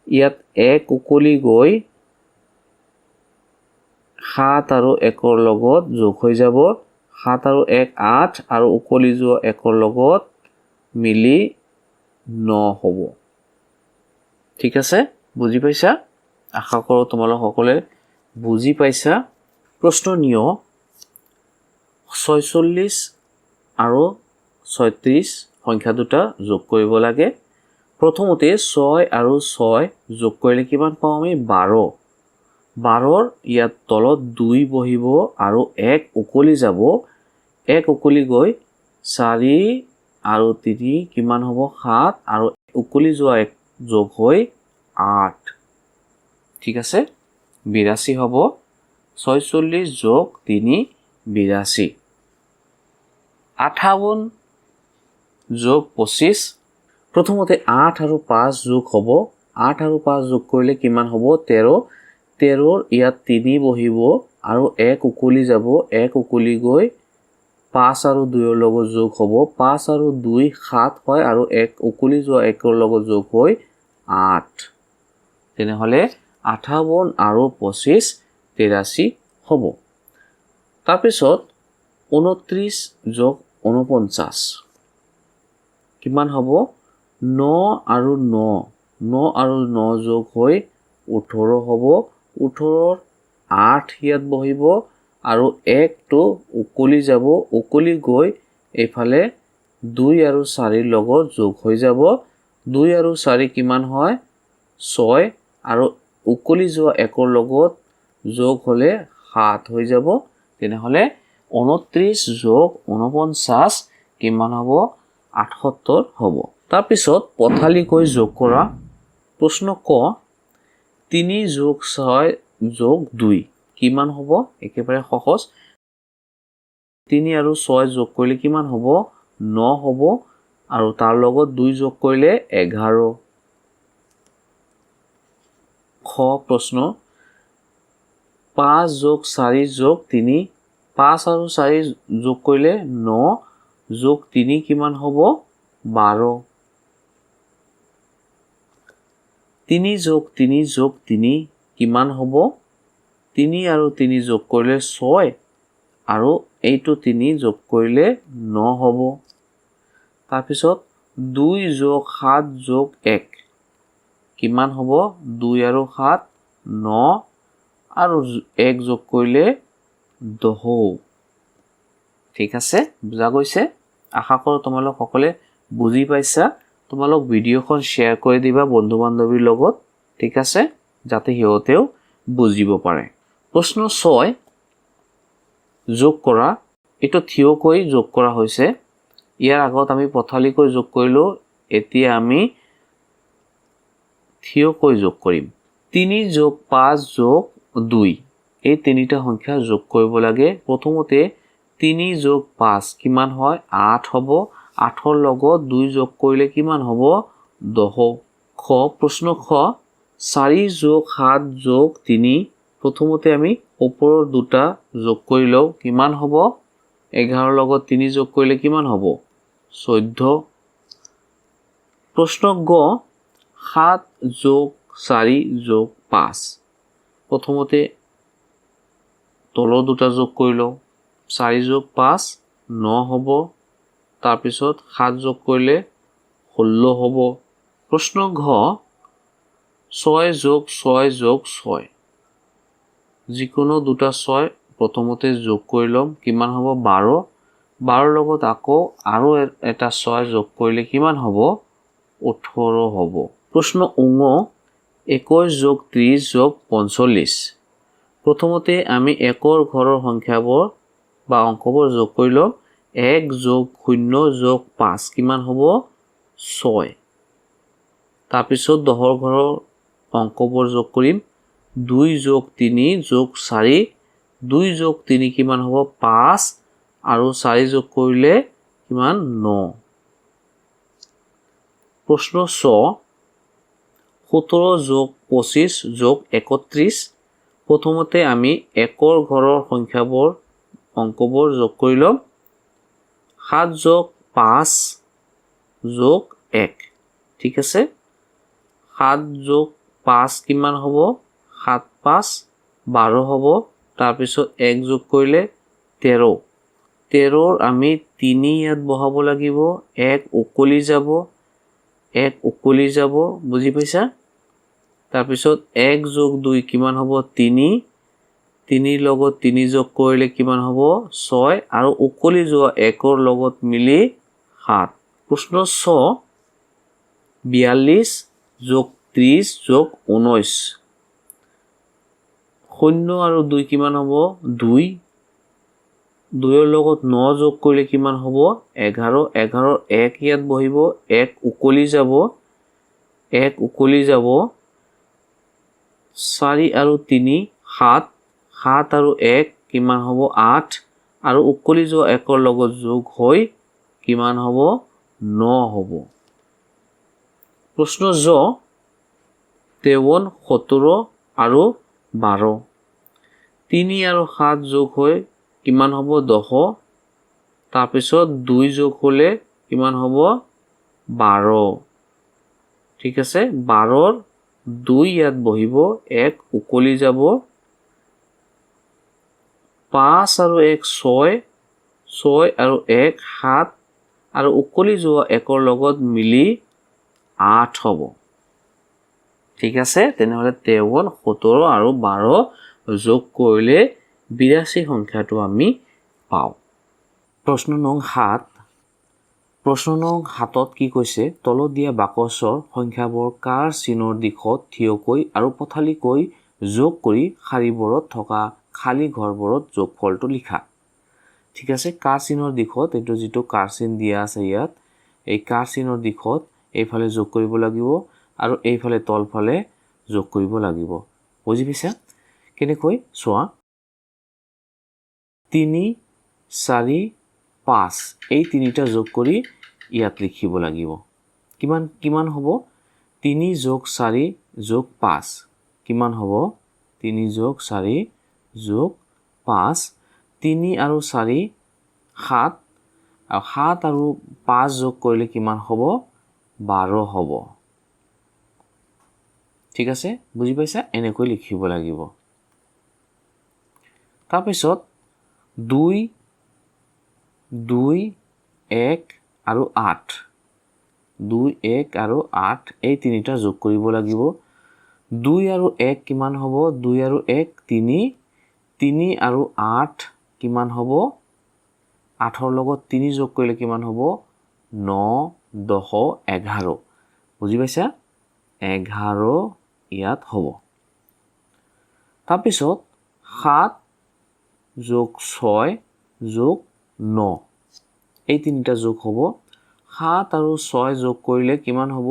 ইয়াত 1 উকলি গৈ 7 আৰু 1ৰ লগত যোগ হৈ যাব। 7 আৰু 1 8 আৰু উকলি যোৱা 1ৰ লগত মিলি 9 হ'ব। ঠিক আছে, বুজি পাইছা? আশা কৰোঁ তোমালোক সকলে বুজি পাইছা। প্ৰশ্ন নিয় 46 আৰু 36 সংখ্যা দুটা যোগ কৰিব লাগে। প্ৰথমতে 6 আৰু 6 যোগ কৰিলে কিমান পাওঁ আমি? 12। 12ৰ ইয়াত তলত 2 বহিব আৰু 1 উকলি যাব। 1 উকলি গৈ 4 আৰু 3 কিমান হ'ব? 7 আৰু উকলি যোৱা 1 যোগ হৈ 8। ঠিক আছে, 82 হ'ব। 46 যোগ 3 82। 58 যোগ 25 প্ৰথমতে 8 আৰু 5 যোগ হ'ব। 8 আৰু 5 যোগ কৰিলে কিমান হ'ব? 13। 13ৰ ইয়াত 3 বহিব আৰু 1 উকলি যাব। 1 উকলি গৈ 5 আৰু 2ৰ লগত যোগ হ'ব। 5 আৰু 2 7 হয় আৰু 1 উকলি যোৱা 1ৰ লগত যোগ হৈ 8। তেনেহ'লে 58 আৰু 25 83 হ'ব। তাৰপিছত 29 যোগ 49 কিমান হ'ব? 9 আৰু 9 9 আৰু 9 যোগ হৈ 18 হ'ব। 18ৰ 8 ইয়াত বহিব আৰু 1টো উকলি যাব। উকলি গৈ এইফালে 2 আৰু 4ৰ লগত যোগ হৈ যাব। 2 আৰু 4 কিমান হয়? 6 আৰু উকলি যোৱা 1ৰ লগত যোগ হ'লে 7 হৈ যাব। তেনেহ'লে 29 যোগ 49 কিমান হ'ব? 78 হ'ব। তাৰপিছত পথালিকৈ যোগ কৰা। প্ৰশ্ন ক 3 যোগ 6 যোগ 2 কিমান হ'ব? একেবাৰে সহজ। 3 আৰু 6 যোগ কৰিলে কিমান হ'ব? 9 হ'ব আৰু তাৰ লগত 2 যোগ কৰিলে 11। খ প্ৰশ্ন 5 যোগ 4 যোগ 3 5 আৰু 4 যোগ কৰিলে 9 যোগ 3 কিমান হ'ব? 12। 3 যোগ 3 যোগ 3 কিমান হ'ব? 3 আৰু 3 যোগ কৰিলে 6 আৰু এইটো 3 যোগ কৰিলে 9 হ'ব। তাৰপিছত 2 যোগ 7 যোগ 1 কিমান হ'ব? 2 আৰু 7 9 আৰু 1 যোগ কৰিলে 10। ঠিক আছে, বুজা গৈছে? আশা কৰোঁ তোমালোক সকলে বুজি পাইছা। তোমালোক ভিডিঅ'খন শ্বেয়াৰ কৰি দিবা বন্ধু বান্ধৱীৰ লগত। ঠিক আছে, যাতে সিহঁতেও বুজিব পাৰে। প্ৰশ্ন 6 যোগ কৰা। এইটো থিয়কৈ যোগ কৰা হৈছে। ইয়াৰ আগত আমি পথালিকৈ যোগ কৰিলোঁ। এতিয়া আমি থিয়কৈ যোগ কৰিম। 3 যোগ 5 যোগ 2 এই তিনিটা সংখ্যা যোগ কৰিব লাগে। প্ৰথমতে 3 যোগ 5 কিমান হয়? 8 হ'ব। 8ৰ লগত 2 যোগ কৰিলে কিমান হ'ব? 10। খ প্ৰশ্ন খ 4 যোগ 7 যোগ 3 প্ৰথমতে আমি ওপৰৰ দুটা যোগ কৰি লওঁ। কিমান হ'ব? 11ৰ লগত 3 যোগ কৰিলে কিমান হ'ব? 14। প্ৰশ্ন গ 7 যোগ 4 যোগ 5 প্ৰথমতে তলৰ দুটা যোগ কৰি লওঁ। 4 যোগ 5 9 হ'ব। তাৰপিছত 7 যোগ কৰিলে 16 হ'ব। প্ৰশ্ন ঘ 6 যোগ 6 যোগ 6 যিকোনো দুটা 6 প্ৰথমতে যোগ কৰি ল'ম কিমান হ'ব 12 12 লগত আকৌ আৰু এটা 6 যোগ কৰিলে কিমান হ'ব 18 হ'ব প্ৰশ্ন উঙ 21 যোগ 30 যোগ 45 প্ৰথমতে আমি একৰ ঘৰৰ সংখ্যাবোৰ বা অংকবোৰ যোগ কৰি ল'ম 1 যোগ 0 যোগ 5 কিমান হ'ব 6 তাৰপিছত 10ৰ ঘৰৰ অংকবোৰ যোগ কৰিম 2 যোগ 3 যোগ 4 2 যোগ 3 কিমান হ'ব 5 আৰু 4 যোগ কৰিলে কিমান 9 প্ৰশ্ন 17 যোগ 25 যোগ 31 প্ৰথমতে আমি একৰ ঘৰৰ সংখ্যাবোৰ অংকবোৰ যোগ কৰি ল'ম 7 যোগ 5 যোগ 1 ঠিক আছে 7 যোগ 5 কিমান হ'ব 7 5 12 হ'ব তাৰপিছত 1 যোগ কৰিলে 13 13ৰ আমি 3 ইয়াত বহাব লাগিব 1 উকলি যাব বুজি পাইছা তাৰপিছত 1 যোগ 2 কিমান হ'ব 3 3ৰ লগত 3 যোগ কৰিলে কিমান হ'ব 6 আৰু উকলি যোৱা 1ৰ লগত মিলি 7 প্ৰশ্ন 42 যোগ 30 যোগ 19 0 আৰু 2 কিমান হ'ব 2 2ৰ লগত 9 যোগ কৰিলে কিমান হ'ব 11 11ৰ 1 ইয়াত বহিব 1 উকলি যাব 4 আৰু 3 7 7 আৰু 1 কিমান হ'ব 8 আৰু উকলি যোৱা 1ৰ লগত যোগ হৈ কিমান হ'ব 9 হ'ব প্ৰশ্ন 53 17 আৰু 12 3 আৰু 7 যোগ হৈ কিমান হ'ব 10 তাৰপিছত 2 যোগ হ'লে কিমান হ'ব 12 ঠিক আছে 12ৰ 2 ইয়াত বহিব 1 উকলি যাব 5 আৰু 1 6 6 আৰু 1 7 আৰু উকলি যোৱা 1ৰ লগত মিলি 8 হ'ব ঠিক আছে তেনেহ'লে 53 17 আৰু 12 যোগ কৰিলে 82 সংখ্যাটো আমি পাওঁ প্ৰশ্ন নং 7 প্ৰশ্ন নং 7ত কি কৈছে তলত দিয়া বাকচৰ সংখ্যাবোৰ কাৰ চিনৰ দিশত থিয়কৈ আৰু পথালিকৈ যোগ কৰি শাৰীবোৰত থকা খালী ঘৰবোৰত যোগফলটো লিখা ঠিক আছে কাৰ চিনৰ দিশত এইটো যিটো কাৰ চিন দিয়া আছে ইয়াত এই কাৰ চিনৰ দিশত এইফালে যোগ কৰিব লাগিব আৰু এইফালে তলফালে যোগ কৰিব লাগিব বুজি পাইছা কেনেকৈ চোৱা 3 4 5 এই তিনিটা যোগ কৰি ইয়াত লিখিব লাগিব কিমান হ'ব 3 যোগ 4 যোগ 5 কিমান হ'ব 3 যোগ 4 যোগ 5 3 আৰু 4 7 আৰু 7 আৰু 5 যোগ কৰিলে কিমান হ'ব 12 হ'ব ঠিক আছে বুজি পাইছা এনেকৈ লিখিব লাগিব তাৰপিছত 2 2 1 আৰু 8 2 1 আৰু 8 এই তিনিটা যোগ কৰিব লাগিব 2 আৰু 1 কিমান হ'ব 2 আৰু 1 3 3 আৰু 8 কিমান হ'ব 8ৰ লগত 3 যোগ কৰিলে কিমান হ'ব 9 10 11 বুজি পাইছা 11 ইয়াত হ'ব তাৰপিছত 7 যোগ 6 যোগ 9 এই তিনিটা যোগ হ'ব 7 আৰু 6 যোগ কৰিলে কিমান হ'ব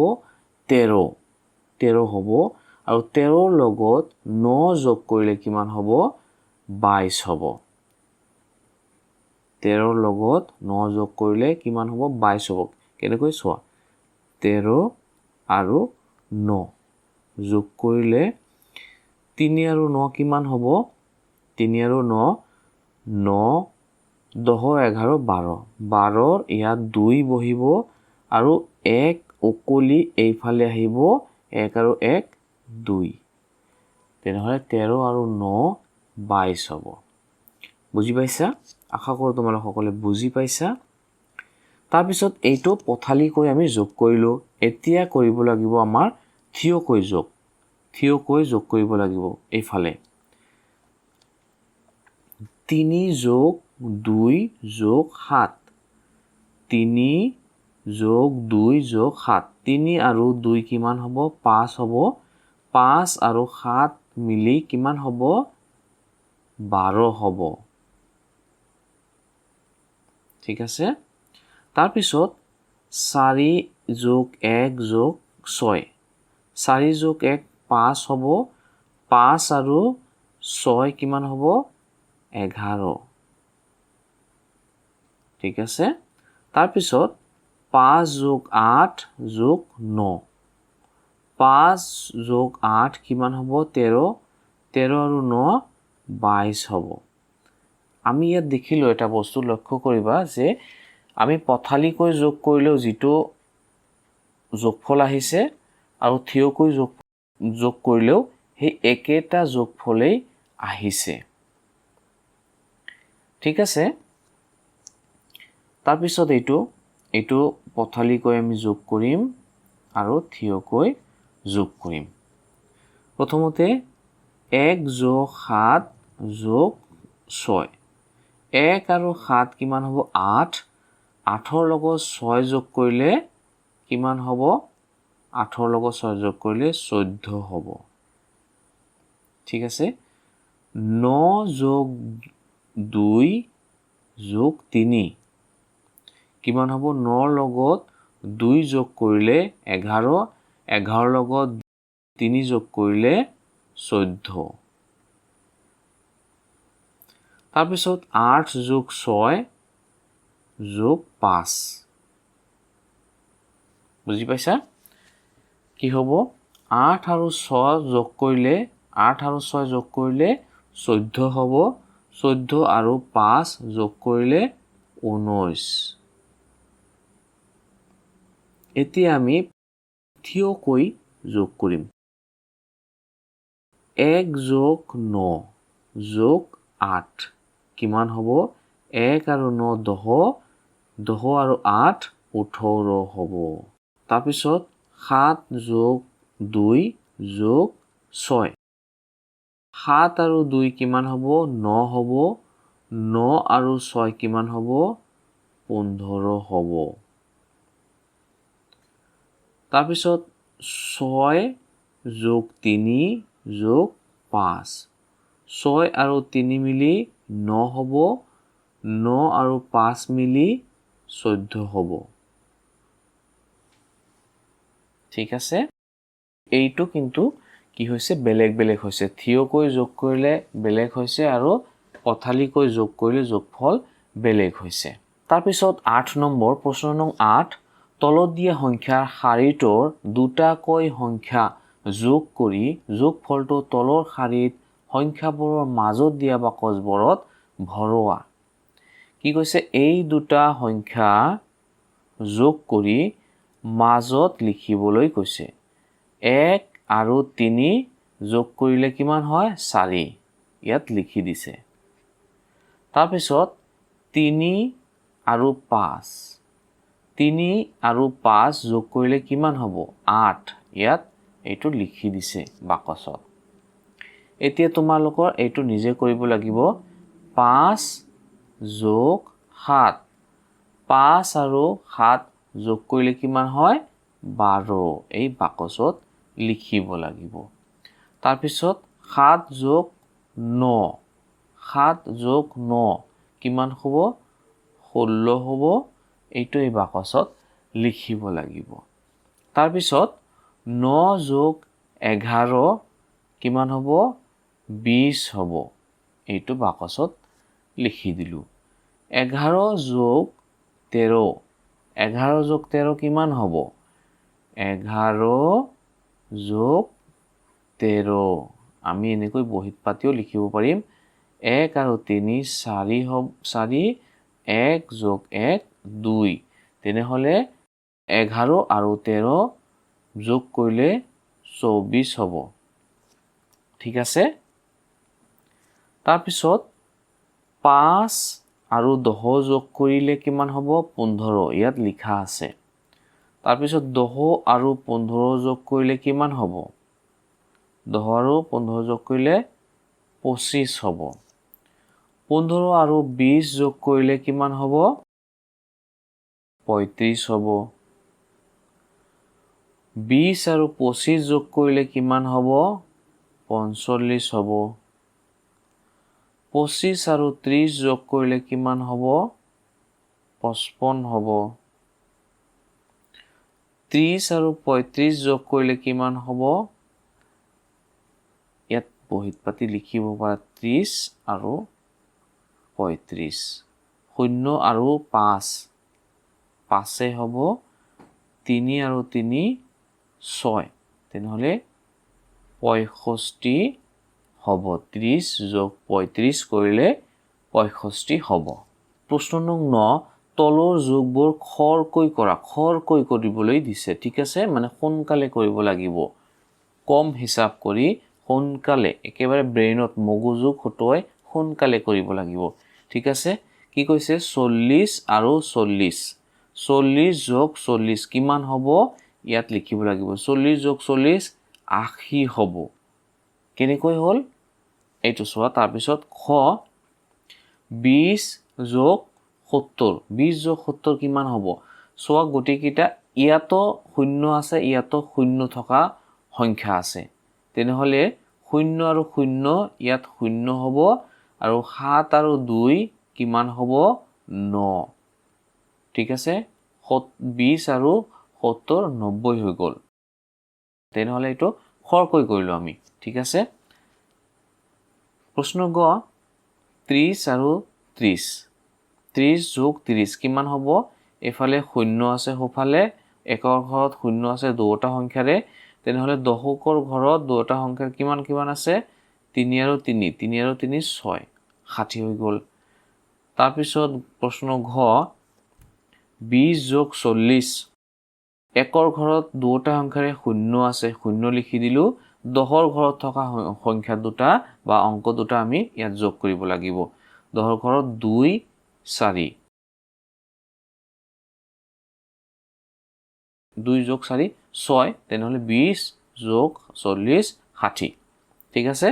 13 হ'ব আৰু 13ৰ লগত 9 যোগ কৰিলে কিমান হ'ব 22 হ'ব 13ৰ লগত 9 যোগ কৰিলে কিমান হ'ব 22 হ'ব কেনেকৈ চোৱা 13 আৰু 9 যোগ কৰিলে 3 আৰু 9 কিমান হ'ব 3 আৰু 9 9 10 11 12 12ৰ ইয়াত 2 বহিব আৰু 1 উকলি এইফালে আহিব 1 আৰু 1 2 তেনেহ'লে 13 আৰু 9 22 হ'ব বুজি পাইছা আশা কৰোঁ তোমালোক সকলোৱে বুজি পাইছা তাৰপিছত এইটো পথালিকৈ আমি যোগ কৰিলোঁ এতিয়া কৰিব লাগিব আমাৰ থিয়কৈ যোগ কৰিব লাগিব এইফালে 3 যোগ 2 যোগ 7 3 যোগ 2 যোগ 7 3 আৰু 2 কিমান হ'ব 5 হ'ব 5 আৰু 7 মিলি কিমান হ'ব 12 হ'ব ঠিক আছে তাৰ পিছত 4 যোগ 1 যোগ 6 4 যোগ 1 5 হ'ব 5 আৰু 6 কিমান হ'ব 11 ঠিক আছে তাৰ পিছত 5 যোগ 8 যোগ 9 5 যোগ 8 কিমান হ'ব 13 13 আৰু 9 22 হ'ব আমি ইয়াত দেখিলো এটা বস্তু লক্ষ্য কৰিবা যে আমি পথালিকৈ যোগ কৰিলেও যেটো যোগফল আহিছে আৰু থিয়কৈ যোগ কৰিলেও সেই একেটা যোগফলেই আহিছে ঠিক আছে তাৰ পিছত এইটো পথালিকৈ আমি যোগ কৰিম আৰু থিয়কৈ যোগ কৰিম প্ৰথমতে 1 যোগ 7 যোগ 6 1 আৰু 7 কিমান হ'ব 8 8ৰ লগত 6 যোগ কৰিলে কিমান হ'ব 8ৰ লগত 6 যোগ কৰিলে 14 হ'ব ঠিক আছে 9 যোগ 2 যোগ 3 কিমান হ'ব 9ৰ লগত 2 যোগ কৰিলে 11 11ৰ লগত 3 যোগ কৰিলে 14 তাৰ পিছত 8 যোগ 6 যোগ 5 বুজি পাইছা কি হ'ব 8 আৰু 6 যোগ কৰিলে 8 আৰু 6 যোগ কৰিলে 14 হ'ব 14 আৰু 5 যোগ কৰিলে 19 এতিয়া আমি থিয়কৈ যোগ কৰিম 1 যোগ 9 যোগ 8 কিমান হ'ব 1 আৰু 9 10 10 আৰু 8 18 হ'ব তাৰপিছত 7 যোগ 2 যোগ 6 7 আৰু 2 কিমান হ'ব 9 হ'ব 9 আৰু 6 কিমান হ'ব 15 হ'ব তাৰপিছত 6 যোগ 3 যোগ 5 6 আৰু 3 মিলি 9 হ'ব 9 আৰু 5 মিলি 14 হ'ব ঠিক আছে এইটো কিন্তু কি হৈছে বেলেগ বেলেগ হৈছে থিয়কৈ যোগ কৰিলে বেলেগ হৈছে আৰু পথালিকৈ যোগ কৰিলে যোগফল বেলেগ হৈছে তাৰ পিছত 8 নম্বৰ প্ৰশ্ন নং 8 তলত দিয়া সংখ্যাৰ শাৰীটোৰ দুটাকৈ সংখ্যা যোগ কৰি যোগফলটো তলৰ শাৰীত সংখ্যাবোৰৰ মাজত দিয়া বাকচবোৰত ভৰোৱা কি কৈছে এই দুটা সংখ্যা যোগ কৰি মাজত লিখিবলৈ কৈছে 1 আৰু 3 যোগ কৰিলে কিমান হয় 4 ইয়াত লিখি দিছে তাৰ পিছত 3 আৰু 5 3 আৰু 5 যোগ কৰিলে কিমান হ'ব 8 ইয়াত এইটো লিখি দিছে বাকচত এতিয়া তোমালোকৰ এইটো নিজে কৰিব লাগিব 5 যোগ 7 5 আৰু 7 যোগ কৰিলে কিমান হয় 12 এই বাকচত লিখিব লাগিব তাৰ পিছত 7 যোগ 9 7 যোগ 9 কিমান হ'ব 16 হ'ব এইটো এই বাকচত লিখিব লাগিব তাৰ পিছত 9 যোগ 11 কিমান হ'ব 20 হ'ব এইটো বাকচত লিখি দিলো 11 যোগ 13 11 যোগ 13 কিমান হ'ব 11 যোগ 13 আমি এনেকৈ বহিত পাতিও লিখিব পাৰিম 1 আৰু 3 4 হ'ব 4 1 যোগ 1 2 তেনেহলে 11 আৰু 13 যোগ কৰিলে 24 হ'ব ঠিক আছে তাৰ পিছত 5 আৰু 10 যোগ কৰিলে কিমান হ'ব 15 ইয়াত লিখা আছে তাৰ পিছত 10 আৰু 15 যোগ কৰিলে কিমান হ'ব 10 আৰু 15 যোগ কৰিলে 25 হ'ব 15 আৰু 20 যোগ কৰিলে কিমান হ'ব 35 হ'ব 20 আৰু 25 যোগ কৰিলে কিমান হ'ব 45 হ'ব 25 আৰু 30 যোগ কৰিলে কিমান হ'ব 55 হ'ব 30 আৰু 35 যোগ কৰিলে কিমান হ'ব ইয়াত বহিত পাতি লিখিব পাৰা 30 আৰু 35 0 আৰু 5 5 হ'ব 3 আৰু 3 6 তেনেহলে 65 হ'ব 30 যোগ 35 কৰিলে 65 হ'ব প্ৰশ্ন নং 9 তলৰ যোগবোৰ খৰকৈ কৰিবলৈ দিছে ঠিক আছে মানে সোনকালে কৰিব লাগিব কম হিসাব কৰি সোনকালে একেবাৰে ব্ৰেইনত মগজু খটুৱাই সোনকালে কৰিব লাগিব ঠিক আছে কি কৈছে 40 আৰু 40 40 যোগ 40 কিমান হ'ব ইয়াত লিখিব লাগিব 40 যোগ 40 80 হ'ব কেনেকৈ হ'ল এইটো চোৱা তাৰ পিছত খ 20 যোগ 70 20 যোগ 70 কিমান হ'ব চোৱা গটিকিটা ইয়াতো শূন্য আছে ইয়াতো শূন্য থকা সংখ্যা আছে তেনেহলে 0 আৰু 0 ইয়াত 0 হ'ব আৰু 7 আৰু 2 কিমান হ'ব 9 ঠিক আছে 20 আৰু 70 90 হৈ গ'ল তেনেহলে এইটো খৰকৈ কৰিলো আমি ঠিক আছে প্ৰশ্ন গ 30 আৰু 30 30 যোগ 30 কিমান হ'ব এফালে 0 আছে সোফালে একৰ ঘৰত 0 আছে দুটা সংখ্যাৰে তেনেহলে দশকৰ ঘৰত দুটা সংখ্যাৰ কিমান আছে 3 আৰু 3 3 আৰু 3 6 60 হৈ গ'ল তাৰ পিছত প্ৰশ্ন ঘ 20 যোগ 40 একৰ ঘৰত দুটা সংখ্যাৰে 0 আছে 0 লিখি দিলো দহৰ ঘৰত থকা সংখ্যা দুটা বা অংক দুটা আমি ইয়াত যোগ কৰিব লাগিব দহৰ ঘৰত 2 4 2 যোগ 4 6 তেনেহলে 20 যোগ 40 60 ঠিক আছে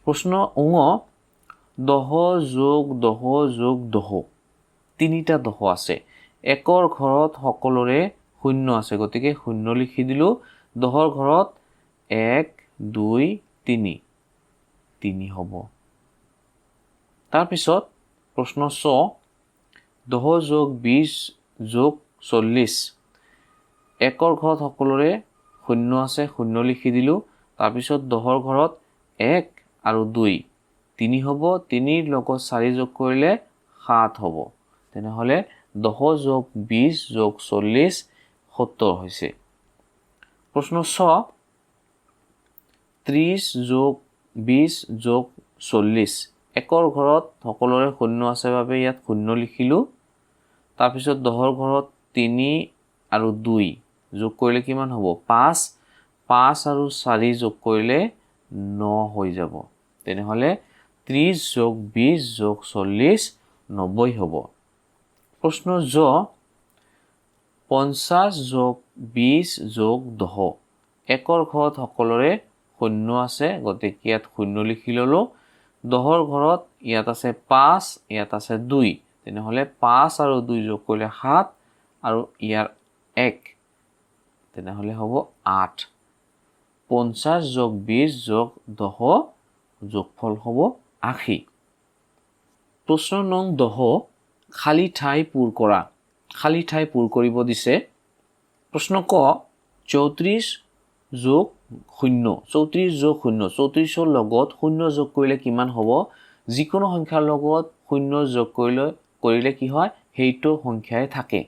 প্ৰশ্ন ঙ 10 যোগ 10 যোগ 10 তিনিটা 10 আছে একৰ ঘৰত সকলোৰে 0 আছে গতিকে 0 লিখি দিলো দহৰ ঘৰত 1 2 3 3 হ'ব তাৰ পিছত প্ৰশ্ন ছ 10 যোগ 20 যোগ 40 একৰ ঘৰত সকলোৰে 0 আছে 0 লিখি দিলো তাৰ পিছত দহৰ ঘৰত 1 আৰু 2 3 হ'ব 3ৰ লগত 4 যোগ কৰিলে 7 হ'ব তেনেহলে 10 যোগ 20 যোগ 40 70 হৈছে প্ৰশ্ন ছ 30 যোগ 20 যোগ 40 একৰ ঘৰত সকলোৰে 0 আছে বাবে ইয়াত 0 লিখিলো তাৰ পিছত দহৰ ঘৰত 3 আৰু 2 যোগ কৰিলে কিমান হ'ব 5 5 আৰু 4 যোগ কৰিলে 9 হৈ যাব তেনেহলে 30 যোগ 20 যোগ 40 90 হ'ব প্ৰশ্ন জ 50 যোগ 20 যোগ 10 একৰ ঘৰত সকলোৰে 0 আছে গতিকে ইয়াত 0 লিখি ললো দহৰ ঘৰত ইয়াত আছে 5 ইয়াত আছে 2 তেনেহলে 5 আৰু 2 যোগ কৰিলে 7 আৰু ইয়াৰ 1 তেনেহলে হ'ব 8 50 যোগ 20 যোগ 10 যোগফল হ'ব 80 প্ৰশ্ন নং 10 খালি ঠাই পূৰ কৰা খালি ঠাই পূৰ কৰিব দিছে প্ৰশ্ন ক 34 যোগ 0 34 যোগ 0 34ৰ লগত 0 যোগ কৰিলে কিমান হ'ব যিকোনো সংখ্যাৰ লগত 0 যোগ কৰিলে কি হয় সেইটো সংখ্যাই থাকে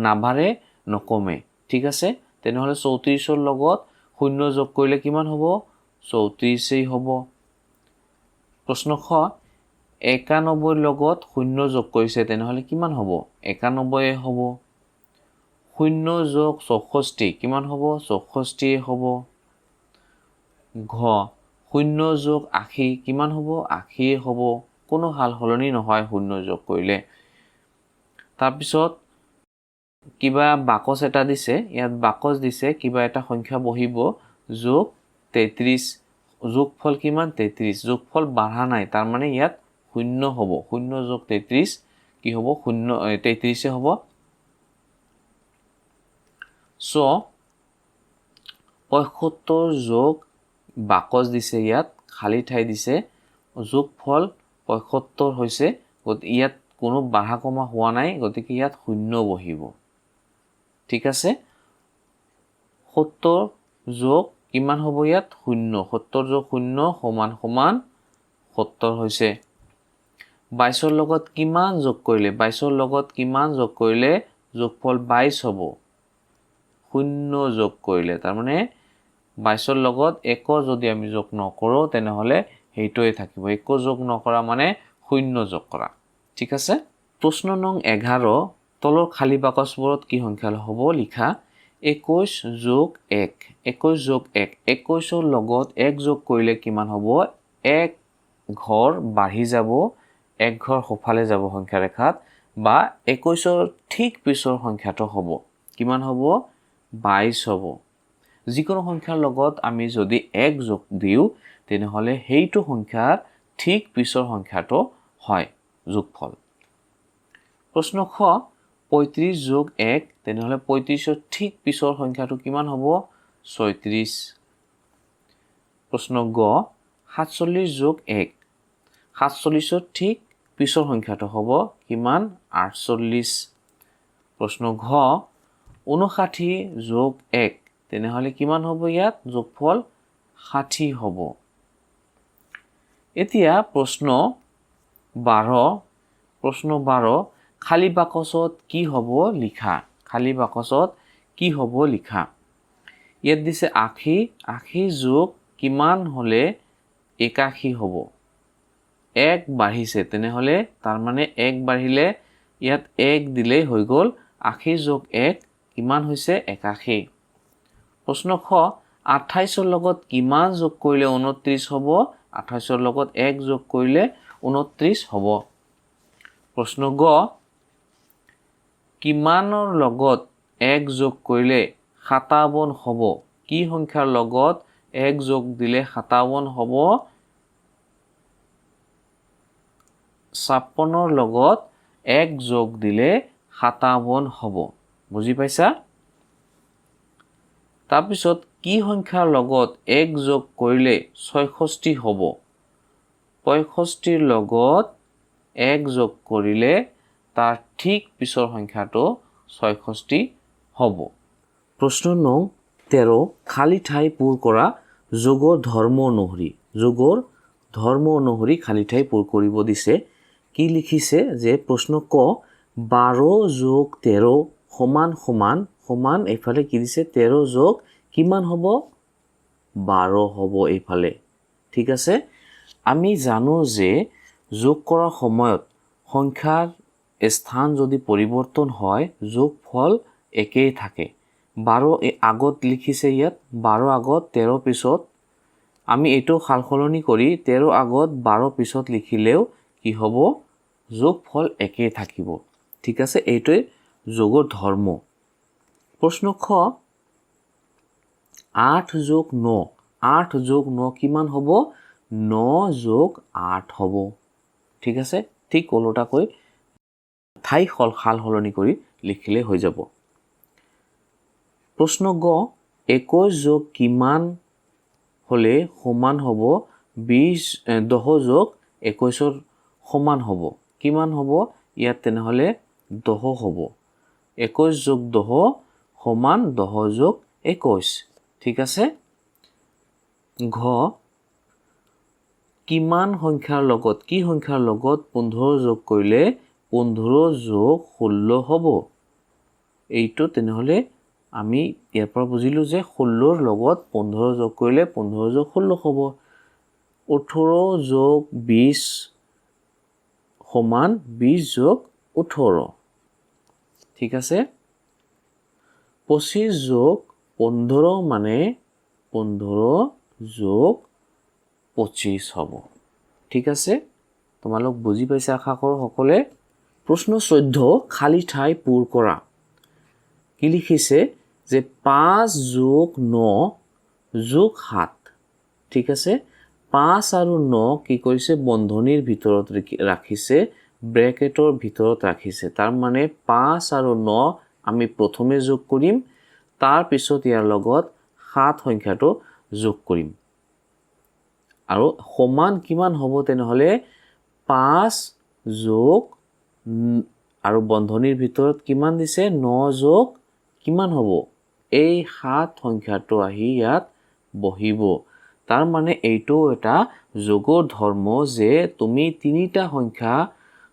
নাবাঢ়ে নকমে ঠিক আছে তেনেহলে 34ৰ লগত 0 যোগ কৰিলে কিমান হ'ব 34 হ'ব প্ৰশ্ন খ 91ৰ লগত 0 যোগ কৰিছে তেনেহলে কিমান হ'ব 91 হ'ব 0 যোগ 64 কিমান হ'ব 64 হ'ব ঘ 0 যোগ 80 কিমান হ'ব 80 হ'ব কোনো হাল হলনি নহয় 0 যোগ কৰিলে তাৰ পিছত কিবা বাকস এটা দিছে ইয়াত বাকস দিছে কিবা এটা সংখ্যা বহিব যোগ 33 যোগফল কিমান 33 যোগফল বাঢ়া নাই তাৰ মানে ইয়াত শূন্য হ'ব 0 যোগ 33 কি হ'ব 33 হ'ব সো 75 যোগ বাকচ দিছে ইয়াত খালি ঠাই দিছে যোগফল 75 হৈছে ইয়াত কোনো বাঢ়া কমা হোৱা নাই গতিকে ইয়াত শূন্য বহিব ঠিক আছে 70 যোগ কিমান হ'ব ইয়াত শূন্য 70 যোগ শূন্য সমান সমান 70 হৈছে 22 ৰ লগত কিমান যোগ কৰিলে 22 ৰ লগত কিমান যোগ কৰিলে যোগফল 22 হ'ব শূন্য যোগ কৰিলে তাৰ মানে 22 ৰ লগত 1 যদি আমি যোগ নকৰো তেনেহলে হেইটোই থাকিব 1 যোগ নকৰা মানে শূন্য যোগ কৰা ঠিক আছে প্ৰশ্ন নং 11 তলৰ খালি বাকচবোৰত কি সংখ্যা হ'ব লিখা 21 যোগ 1 21 যোগ 1 21 ৰ লগত 1 যোগ কৰিলে কিমান হ'ব 1 ঘৰ বাঢ়ি যাব 1 ঘৰ সোফালে যাব সংখ্যা ৰেখাত বা 21 ৰ ঠিক পিছৰ সংখ্যাটো হ'ব কিমান হ'ব 22 হ'ব যিকোনো সংখ্যাৰ লগত আমি যদি 1 যোগ দিও তেনেহলে হেইটো সংখ্যাৰ ঠিক পিছৰ সংখ্যাটো হয় যোগফল প্ৰশ্ন খ 35 যোগ 1 তেনেহলে 35 ৰ ঠিক পিছৰ সংখ্যাটো কিমান হ'ব 36 প্ৰশ্ন গ 47 যোগ 1 47 ৰ ঠিক পিছৰ সংখ্যাটো হ'ব কিমান 48 প্ৰশ্ন ঘ 59 যোগ 1 তেনেহলে কিমান হ'ব ইয়াত যোগফল 60 হ'ব এতিয়া প্ৰশ্ন 12 খালি বাকচত কি হ'ব লিখা খালি বাকচত কি হ'ব লিখা ইয়াত দিছে 80 যোগ কিমান হলে 81 হ'ব 1 বাঢ়িছে তেনেহলে তাৰ মানে 1 বাঢ়িলে ইয়াত 1 দিলেই হৈ গ'ল 80 যোগ 1 কিমান হৈছে 81 প্ৰশ্ন খ 28 ৰ লগত কিমান যোগ কৰিলে 29 হ'ব 28 ৰ লগত 1 যোগ কৰিলে 29 হ'ব প্ৰশ্ন গ কিমানৰ লগত 1 যোগ কৰিলে 57 হ'ব কি সংখ্যাৰ লগত 1 যোগ দিলে 57 হ'ব 56 ৰ লগত 1 যোগ দিলে 57 হ'ব বুজি পাইছা তাৰপিছত কি সংখ্যাৰ লগত 1 যোগ কৰিলে 66 হ'ব 65 ৰ লগত 1 যোগ কৰিলে তাৰ ঠিক পিছৰ সংখ্যাটো 66 হ'ব প্ৰশ্ন নং 13 খালি ঠাই পূৰ কৰা যোগৰ ধৰ্ম অনুসৰি খালি ঠাই পূৰ কৰিব দিছে কি লিখিছে যে প্ৰশ্ন ক 12 যোগ 13 সমান এইফালে কি দিছে 13 যোগ কিমান হ'ব 12 হ'ব এইফালে ঠিক আছে আমি জানো যে যোগ কৰাৰ সময়ত সংখ্যাৰ স্থান যদি পৰিৱৰ্তন হয় যোগফল একেই থাকে 12 আগত লিখিছে ইয়াত 12 আগত 13 পিছত আমি এটো সালসলনি কৰি 13 আগত 12 পিছত লিখিলেও কি হ'ব যোগফল একেই থাকিব ঠিক আছে এইটোই যোগৰ ধৰ্ম প্ৰশ্ন খ 8 যোগ 9 কিমান হ'ব 9 যোগ 8 হ'ব ঠিক আছে ঠিক ওলোটাকৈ ঠাই সালসলনি কৰি লিখিলে হৈ যাব প্ৰশ্ন গ 21 যোগ কিমান হলে সমান হ'ব 10 যোগ 21 ৰ সমান হ'ব কিমান হ'ব ইয়াত তেনেহলে 10 হ'ব 21 যোগ 10 সমান 10 যোগ 21 ঠিক আছে ঘ কি সংখ্যাৰ লগত 15 যোগ কৰিলে 15 যোগ 16 হ'ব এইটো তেনেহলে আমি ইয়াৰ পৰা বুজিলো যে 16 ৰ লগত 15 যোগ কৰিলে 15 যোগ 16 হ'ব 18 যোগ 20 সমান 20 যোগ 18 ঠিক আছে 25 যোগ 15 মানে 15 যোগ 25 হ'ব ঠিক আছে তোমালোক বুজি পাইছা আশা কৰো সকলে প্ৰশ্ন 14 খালি ঠাই পূৰ কৰা কি লিখিছে যে 5 যোগ 9 যোগ 7 ঠিক আছে 5 আৰু 9 কি কৰিছে বন্ধনীৰ ভিতৰত ৰাখিছে ব্ৰেকেটৰ ভিতৰত ৰাখিছে তাৰ মানে 5 আৰু 9 আমি প্ৰথমে যোগ কৰিম তাৰ পিছত ইয়াৰ লগত 7 সংখ্যাটো যোগ কৰিম আৰু সমান কিমান হ'ব তেনেহলে 5 যোগ আৰু বন্ধনীৰ ভিতৰত কিমান দিছে 9 যোগ কিমান হ'ব এই 7 সংখ্যাটো আহি ইয়াত বহিব তাৰ মানে এইটো এটা যোগৰ ধৰ্ম যে তুমি তিনিটা সংখ্যা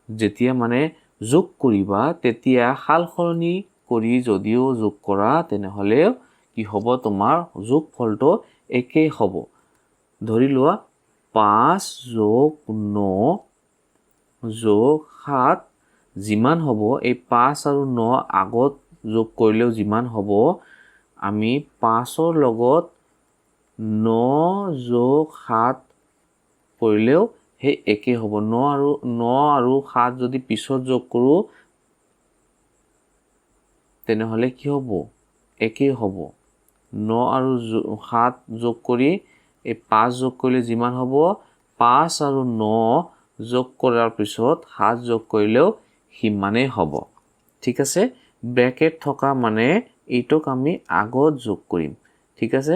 যেতিয়া মানে যোগ কৰিবা তেতিয়া সালসলনি কৰি যদিও যোগ কৰা তেনেহলে কি হ'ব তোমাৰ যোগফলটো একেই হ'ব ধৰি লোৱা 5 যোগ 9 যোগ 7 যিমান হ'ব এই 5 আৰু 9 আগত যোগ কৰিলেও যিমান হ'ব আমি 5ৰ লগত 9 যোগ 7 কৰিলেও সেই একে হ'ব 9 আৰু 7 যদি পিছত যোগ কৰো তেনেহলে কি হ'ব একে হ'ব 9 আৰু 7 যোগ কৰি এই 5 যোগ কৰিলে যিমান হ'ব 5 আৰু 9 যোগ কৰাৰ পিছত 7 যোগ কৰিলেও সিমানেই হ'ব ঠিক আছে ব্ৰেকেট থকা মানে এইটোক আমি আগত যোগ কৰিম ঠিক আছে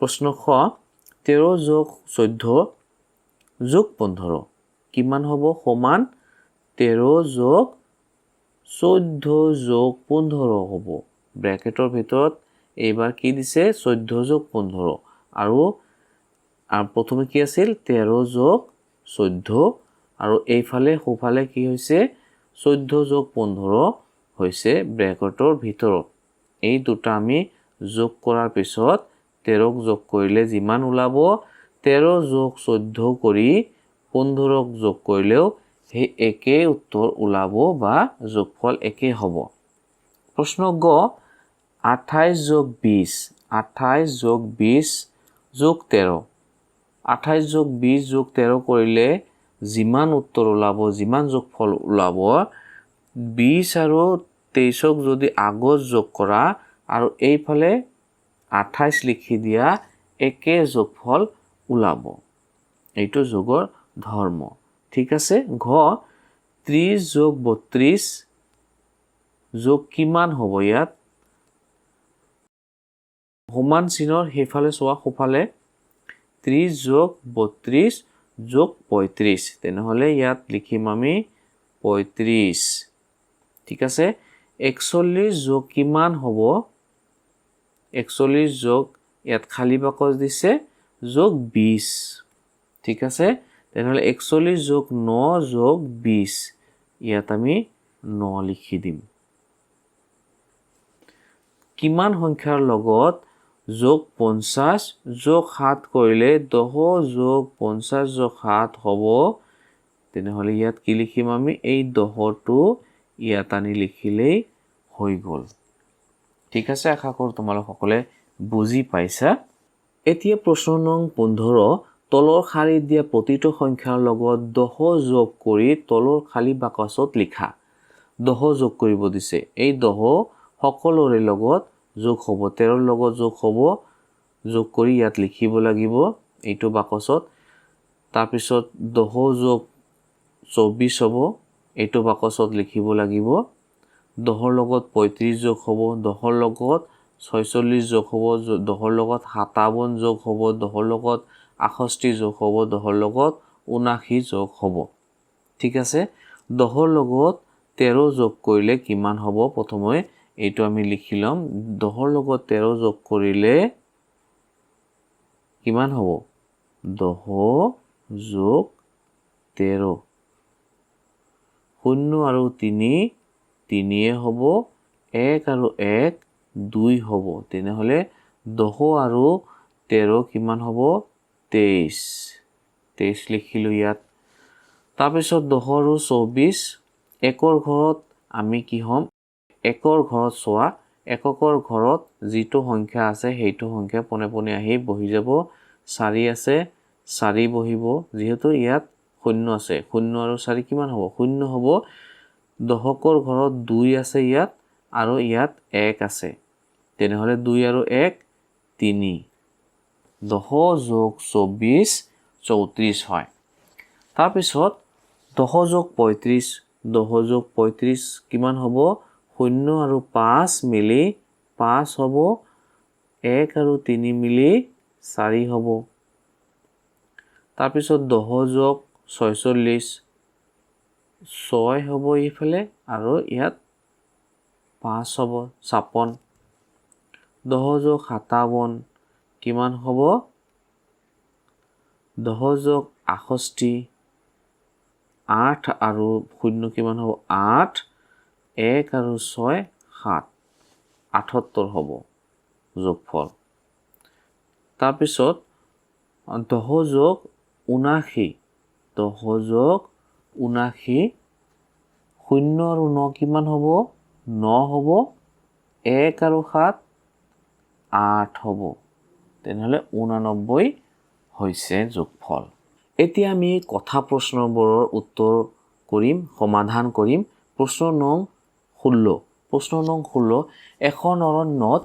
প্ৰশ্ন খ 13 যোগ 14 যোগ 15 কিমান হ'ব সমান 13 যোগ 14 যোগ 15 হ'ব ব্ৰেকেটৰ ভিতৰত এইবাৰ কি দিছে 14 যোগ 15 আৰু প্ৰথমে কি আছিল 13 যোগ 14 আৰু এইফালে সোফালে কি হৈছে 14 যোগ 15 হৈছে ব্ৰেকেটৰ ভিতৰত এই দুটা আমি যোগ কৰাৰ পিছত 13ক যোগ কৰিলে যিমান ওলাব 13 যোগ 14 কৰি 15ক যোগ কৰিলেও সেই একেই উত্তৰ ওলাব বা যোগফল একেই হ'ব প্ৰশ্ন গ 28 যোগ 20 28 যোগ 20 যোগ 13 28 যোগ 20 যোগ 13 কৰিলে যিমান উত্তৰ ওলাব যিমান যোগফল ওলাব 20 আৰু 23ক যদি আগত যোগ কৰা আৰু এইফালে 28 লিখি দিয়া একে যোগফল ওলাব এইটো যোগৰ ধৰ্ম ঠিক আছে ঘ 30 যোগ 32 যোগ কিমান হ'ব ইয়াত সমান চিনৰ হেফালে চোৱা সোফালে 30 যোগ 32 যোগ 35 তেনেহলে ইয়াত লিখিম আমি 35 ঠিক আছে 41 যোগ কিমান হ'ব 41 যোগ ইয়াত খালি বাকচ দিছে যোগ 20 ঠিক আছে তেনেহলে 41 যোগ 9 যোগ 20 ইয়াত আমি 9 লিখি দিম কিমান সংখ্যাৰ লগত যোগ 50 যোগ 7 কৰিলে 10 যোগ 50 যোগ 7 হ'ব তেনেহলে ইয়াত কি লিখিম আমি এই 10টো ইয়াত আনি লিখিলেই হৈ গ'ল ঠিক আছে আশা কৰো তোমালোক সকলে বুজি পাইছা এতিয়া প্ৰশ্ন নং 15 তলৰ শাৰীত দিয়া প্ৰতিটো সংখ্যাৰ লগত 10 যোগ কৰি তলৰ খালি বাকচত লিখা 10 যোগ কৰিব দিছে এই 10 সকলোৰে লগত যোগ হ'ব 13 লগত যোগ হ'ব যোগ কৰি ইয়াত লিখিব লাগিব এইটো বাকচত তাৰ পিছত 10 যোগ 24 হ'ব এইটো বাকচত লিখিব লাগিব 10 লগত 35 যোগ হ'ব 10 লগত 46 যোগ হ'ব 10 লগত 57 যোগ হ'ব 10 লগত 68 যোগ হ'ব 10 লগত 79 যোগ হ'ব ঠিক আছে 10 লগত 13 যোগ কৰিলে কিমান হ'ব প্ৰথমে এইটো আমি লিখি লম 10 লগত 13 যোগ কৰিলে কিমান হ'ব 10 যোগ 13 0 আৰু 3 3 হ'ব 1 আৰু 1 2 হ'ব তেনেহলে 10 আৰু 13 কিমান হ'ব 23 23 লিখিলো ইয়াত তাৰ পিছত 10 আৰু 24 একৰ ঘৰত আমি কি হ'ম একৰ ঘৰত চোৱা এককৰ ঘৰত যিটো সংখ্যা আছে সেইটো সংখ্যা পনে পনে আহি বহি যাব 4 আছে 4 বহিব যেহেতু ইয়াত 0 আছে 0 আৰু 4 কিমান হ'ব 0 হ'ব দহকৰ ঘৰত 2 আছে ইয়াত আৰু ইয়াত 1 আছে তেনেহলে 2 আৰু 1 3 10 যোগ 24 34 হয় তাৰপিছত 10 যোগ 35 কিমান হ'ব 0 আৰু 5 মিলি 5 হ'ব 1 আৰু 3 মিলি 4 হ'ব তাৰপিছত 10 যোগ 46 6 হ'ব ইফালে আৰু ইয়াত 5 হ'ব 56 10 যোগ 57 কিমান হ'ব 10 যোগ 68 8 আৰু 0 কিমান হ'ব 8 1 আৰু 6 7 78 হ'ব যোগফল তাৰপিছত 10 যোগ 79 10 যোগ 79 0 আৰু 9 কিমান হ'ব 9 হ'ব 1 আৰু 7 8 হ'ব তেনেহ'লে 89 হৈছে যোগফল এতিয়া আমি কথা প্ৰশ্নবোৰৰ উত্তৰ কৰিম সমাধান কৰিম প্ৰশ্ন নং 16 এখন অৰণ্যত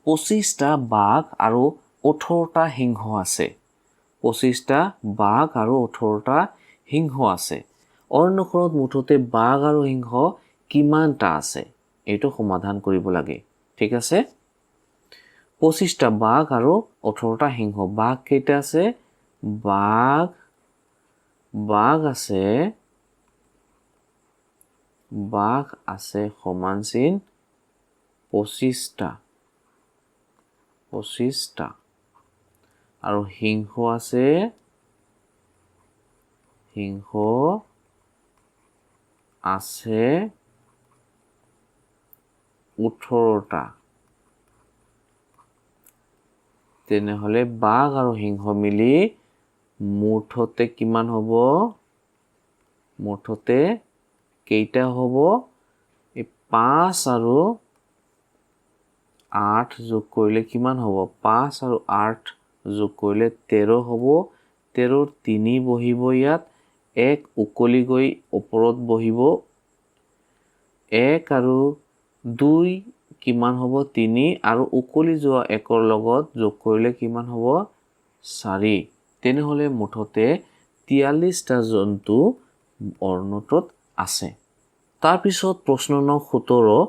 25টা বাঘ আৰু 18টা সিংহ আছে 25টা বাঘ আৰু 18টা সিংহ আছে অৰণ্যখনত মুঠতে বাঘ আৰু সিংহ কিমানটা আছে এইটো সমাধান কৰিব লাগে ঠিক আছে 25টা বাঘ আৰু 18টা সিংহ বাঘ কেইটা আছে বাঘ আছে সমান চিন 25টা আৰু সিংহ আছে 18টা তেনেহ'লে বাঘ আৰু সিংহ মিলি মুঠতে কিমান হ'ব মুঠতে কেইটা হ'ব 5 আৰু 8 যোগ কৰিলে কিমান হ'ব 5 আৰু 8 যোগ কৰিলে 13 হ'ব 13 3 বহিব ইয়াত 1 উকলি গৈ ওপৰত বহিব 1 আৰু 2 কিমান হ'ব 3 আৰু উকলি যোৱা 1ৰ লগত যোগ কৰিলে কিমান হ'ব 4 তেনেহ'লে মুঠতে 43টা জন্তু অৰণ্যটোত আছে তাৰপিছত প্ৰশ্ন নং 17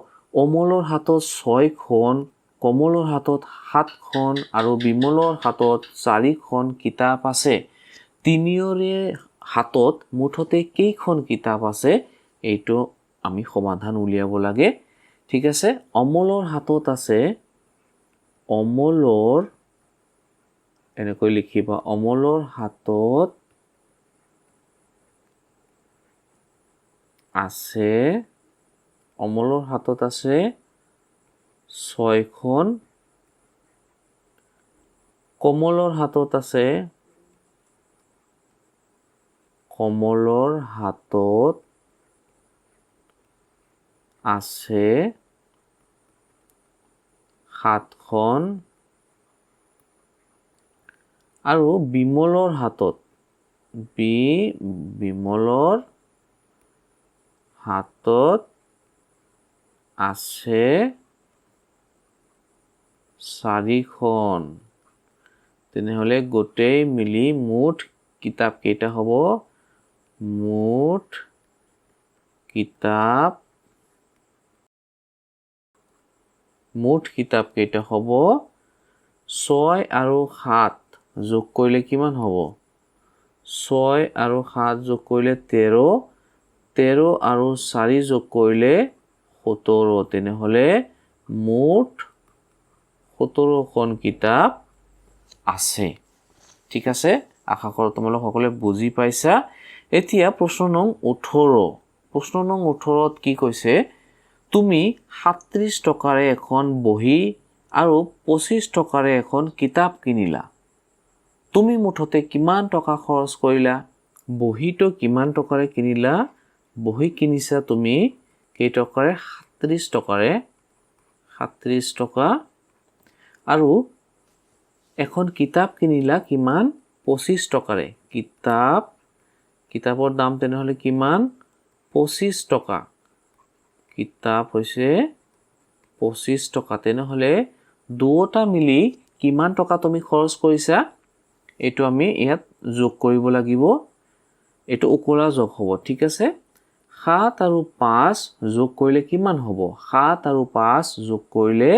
অমলৰ হাতত 6খন কমলৰ হাতত 7খন আৰু বিমলৰ হাতত 4খন কিতাপ আছে তিনিওৰে হাতত মুঠতে কেইখন কিতাপ আছে এইটো আমি সমাধান উলিয়াব লাগে ঠিক আছে অমলৰ হাতত আছে এনেকৈ লিখিবা অমলৰ হাতত আছে 6খন কমলৰ হাতত আছে 7খন আৰু বিমলৰ হাতত আছে 4খন তেনেহ'লে গোটেই মিলি মুঠ কিতাপ কেইটা হ'ব মুঠ কিতাপ কেইটা হ'ব 6 আৰু 7 যোগ কৰিলে কিমান হ'ব 6 আৰু 7 যোগ কৰিলে 13 আৰু 4 যোগ কৰিলে 17 তেনেহ'লে মুঠ 17খন কিতাপ আছে ঠিক আছে আশা কৰোঁ তোমালোক সকলোৱে বুজি পাইছা এতিয়া প্ৰশ্ন নং 18ত কি কৈছে তুমি 37 টকাৰে এখন বহি আৰু 25 টকাৰে এখন কিতাপ কিনিলা তুমি মুঠতে কিমান টকা খৰচ কৰিলা বহিটো কিমান টকাৰে কিনিলা বহি কিনিছা তুমি কেই টকাৰে 37 টকা আৰু এখন কিতাপ কিনিলা কিমান 25 টকাৰে কিতাপৰ দাম তেনেহ'লে কিমান 25 টকা কিতাপ হৈছে 25 টকা তেনেহ'লে দুয়োটা মিলি কিমান টকা তুমি খৰচ কৰিছা এইটো আমি ইয়াত যোগ কৰিব লাগিব এইটো উকলা যোগ হ'ব ঠিক আছে 7 আৰু 5 যোগ কৰিলে কিমান হ'ব 7 আৰু 5 যোগ কৰিলে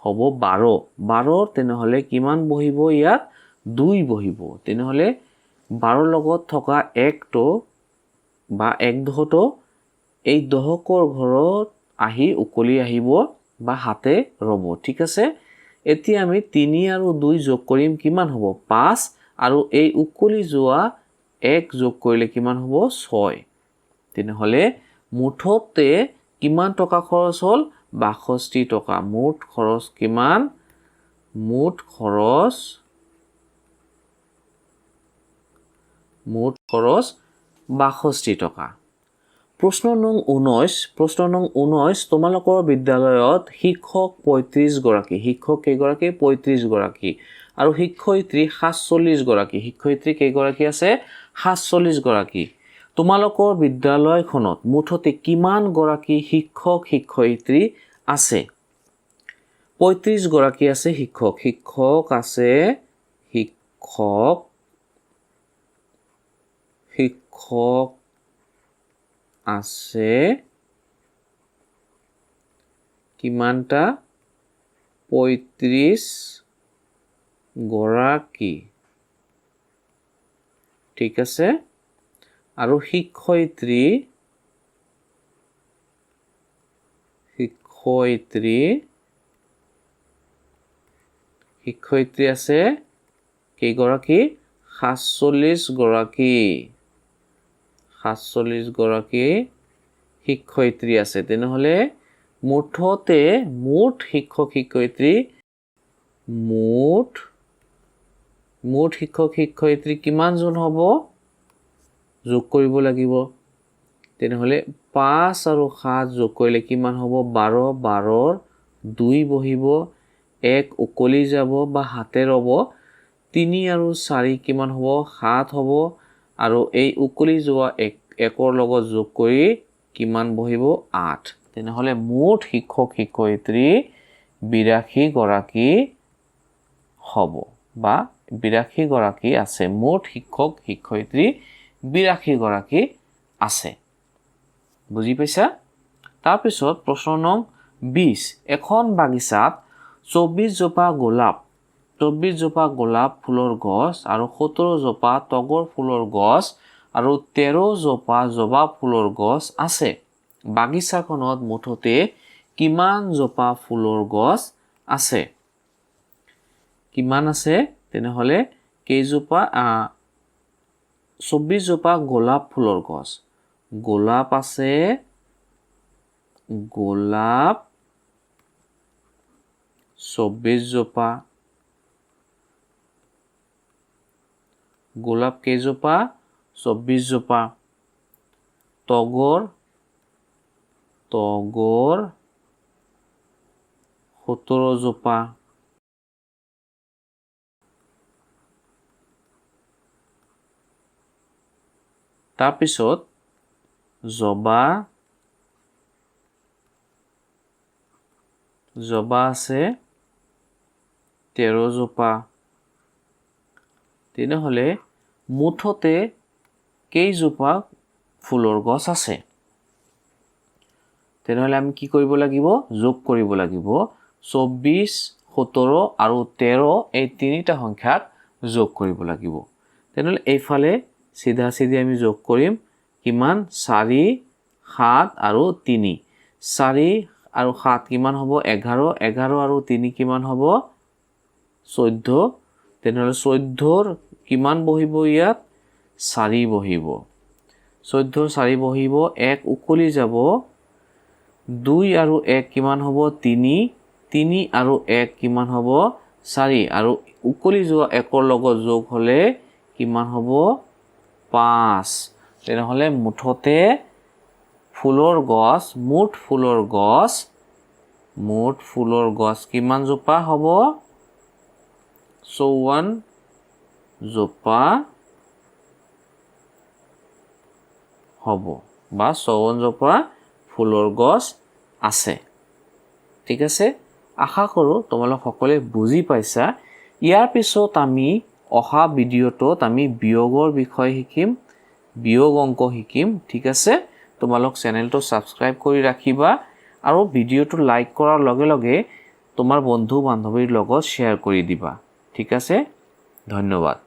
হ'ব 12 12 তেনেহলে কিমান বহিব ইয়াত 2 বহিব তেনেহলে 12 লগত থকা 1 টো বা 1 দহটো এই দহকৰ ঘৰত আহি উকলি আহিব বা হাতে ৰব ঠিক আছে এতিয়া আমি 3 আৰু 2 যোগ কৰিম কিমান হ'ব 5 আৰু এই উকলি যোৱা 1 যোগ কৰিলে কিমান হ'ব 6 তেনেহলে মুঠতে কিমান টকা খৰচ হ'ল 62 টকা মুঠ খৰচ কিমান মুঠ খৰচ 62 টকা প্ৰশ্ন নং 19 তোমালোকৰ বিদ্যালয়ত শিক্ষক 35 গৰাকী শিক্ষক কেইগৰাকী 35 গৰাকী আৰু শিক্ষয়িত্ৰী 47 গৰাকী শিক্ষয়িত্ৰী কেইগৰাকী আছে 47 গৰাকী তোমালোকৰ বিদ্যালয়খনত মুঠতে কিমান গৰাকী শিক্ষক শিক্ষয়িত্ৰী আছে 35 গৰাকী আছে শিক্ষক আছে শিক্ষক আছে কিমানটা 35 গৰাকী ঠিক আছে আৰু শিক্ষয়িত্ৰী আছে কেইগৰাকী 47 গৰাকী 47 গৰাকী শিক্ষয়িত্ৰী আছে তেনেহলে মুঠতে মুঠ শিক্ষক শিক্ষয়িত্ৰী মুঠ শিক্ষক শিক্ষয়িত্ৰী কিমান জন হ'ব যোগ কৰিব লাগিব তেনেহলে 5 আৰু 7 যোগ কৰিলে কিমান হ'ব 12 12ৰ 2 বহিব 1 উকলি যাব বা হাতে ৰব 3 আৰু 4 কিমান হ'ব 7 হ'ব আৰু এই উকলি যোৱা 1ৰ লগত যোগ কৰি কিমান বহিব 8 তেনেহলে মুঠ শিক্ষক শিক্ষয়িত্ৰী 82 গৰাকী হ'ব বা 82 গৰাকী আছে মুঠ শিক্ষক শিক্ষয়িত্ৰী 82 গৰাকী আছে বুজি পাইছা তাৰ পিছত প্ৰশ্ন নং 20 এখন বাগিচাত 24 জোপা গোলাপ ফুলৰ গছ আৰু 17 জোপা তগৰ ফুলৰ গছ আৰু 13 জোপা জবা ফুলৰ গছ আছে বাগিচাখনত মুঠতে কিমান জোপা ফুলৰ গছ আছে কিমান আছে তেনেহলে কেইজোপা 24 জোপা গোলাপ ফুলৰ গছ গোলাপ আছে গোলাপ 24 জোপা গোলাপ কেইজোপা 24 জোপা তগৰ 17 জোপা তাৰপিছত জবা আছে 13 জোপা তেনেহলে মুঠতে কেইজোপা ফুলৰ গছ আছে তেনেহলে আমি কি কৰিব লাগিব যোগ কৰিব লাগিব 24 17 আৰু 13 এই তিনিটা সংখ্যাক যোগ কৰিব লাগিব তেনেহলে এইফালে সিধা সিধি আমি যোগ কৰিম কিমান 4 7 আৰু 3 4 আৰু 7 কিমান হ'ব 11 11 আৰু 3 কিমান হ'ব 14 তেনেহলে 14ৰ কিমান বহিব ইয়াত 4 বহিব 14ৰ 4 বহিব 1 উকলি যাব 2 আৰু 1 কিমান হ'ব 3 3 আৰু 1 কিমান হ'ব 4 আৰু উকলি যোৱা 1ৰ লগত যোগ হলে কিমান হ'ব 5 তেনেহলে মুঠতে ফুলৰ গছ মুঠ ফুলৰ গছ কিমান জোপা হ'ব 54 জোপা হ'ব বা 54 জোপা ফুলৰ গছ আছে ঠিক আছে আশা কৰো তোমালোক সকলোৱে বুজি পাইছা ইয়াৰ পিছত আমি অহা ভিডিঅ'টোত আমি বিয়োগৰ বিষয়ে শিকিম, বিয়োগ অংক শিকিম। ঠিক আছে, তোমালোক চেনেলটো ছাবস্ক্ৰাইব কৰি ৰাখিবা আৰু ভিডিঅ'টো লাইক কৰাৰ লগে লগে তোমাৰ বন্ধু বান্ধৱীৰ লগত শ্বেয়াৰ কৰি দিবা। ঠিক আছে, ধন্যবাদ।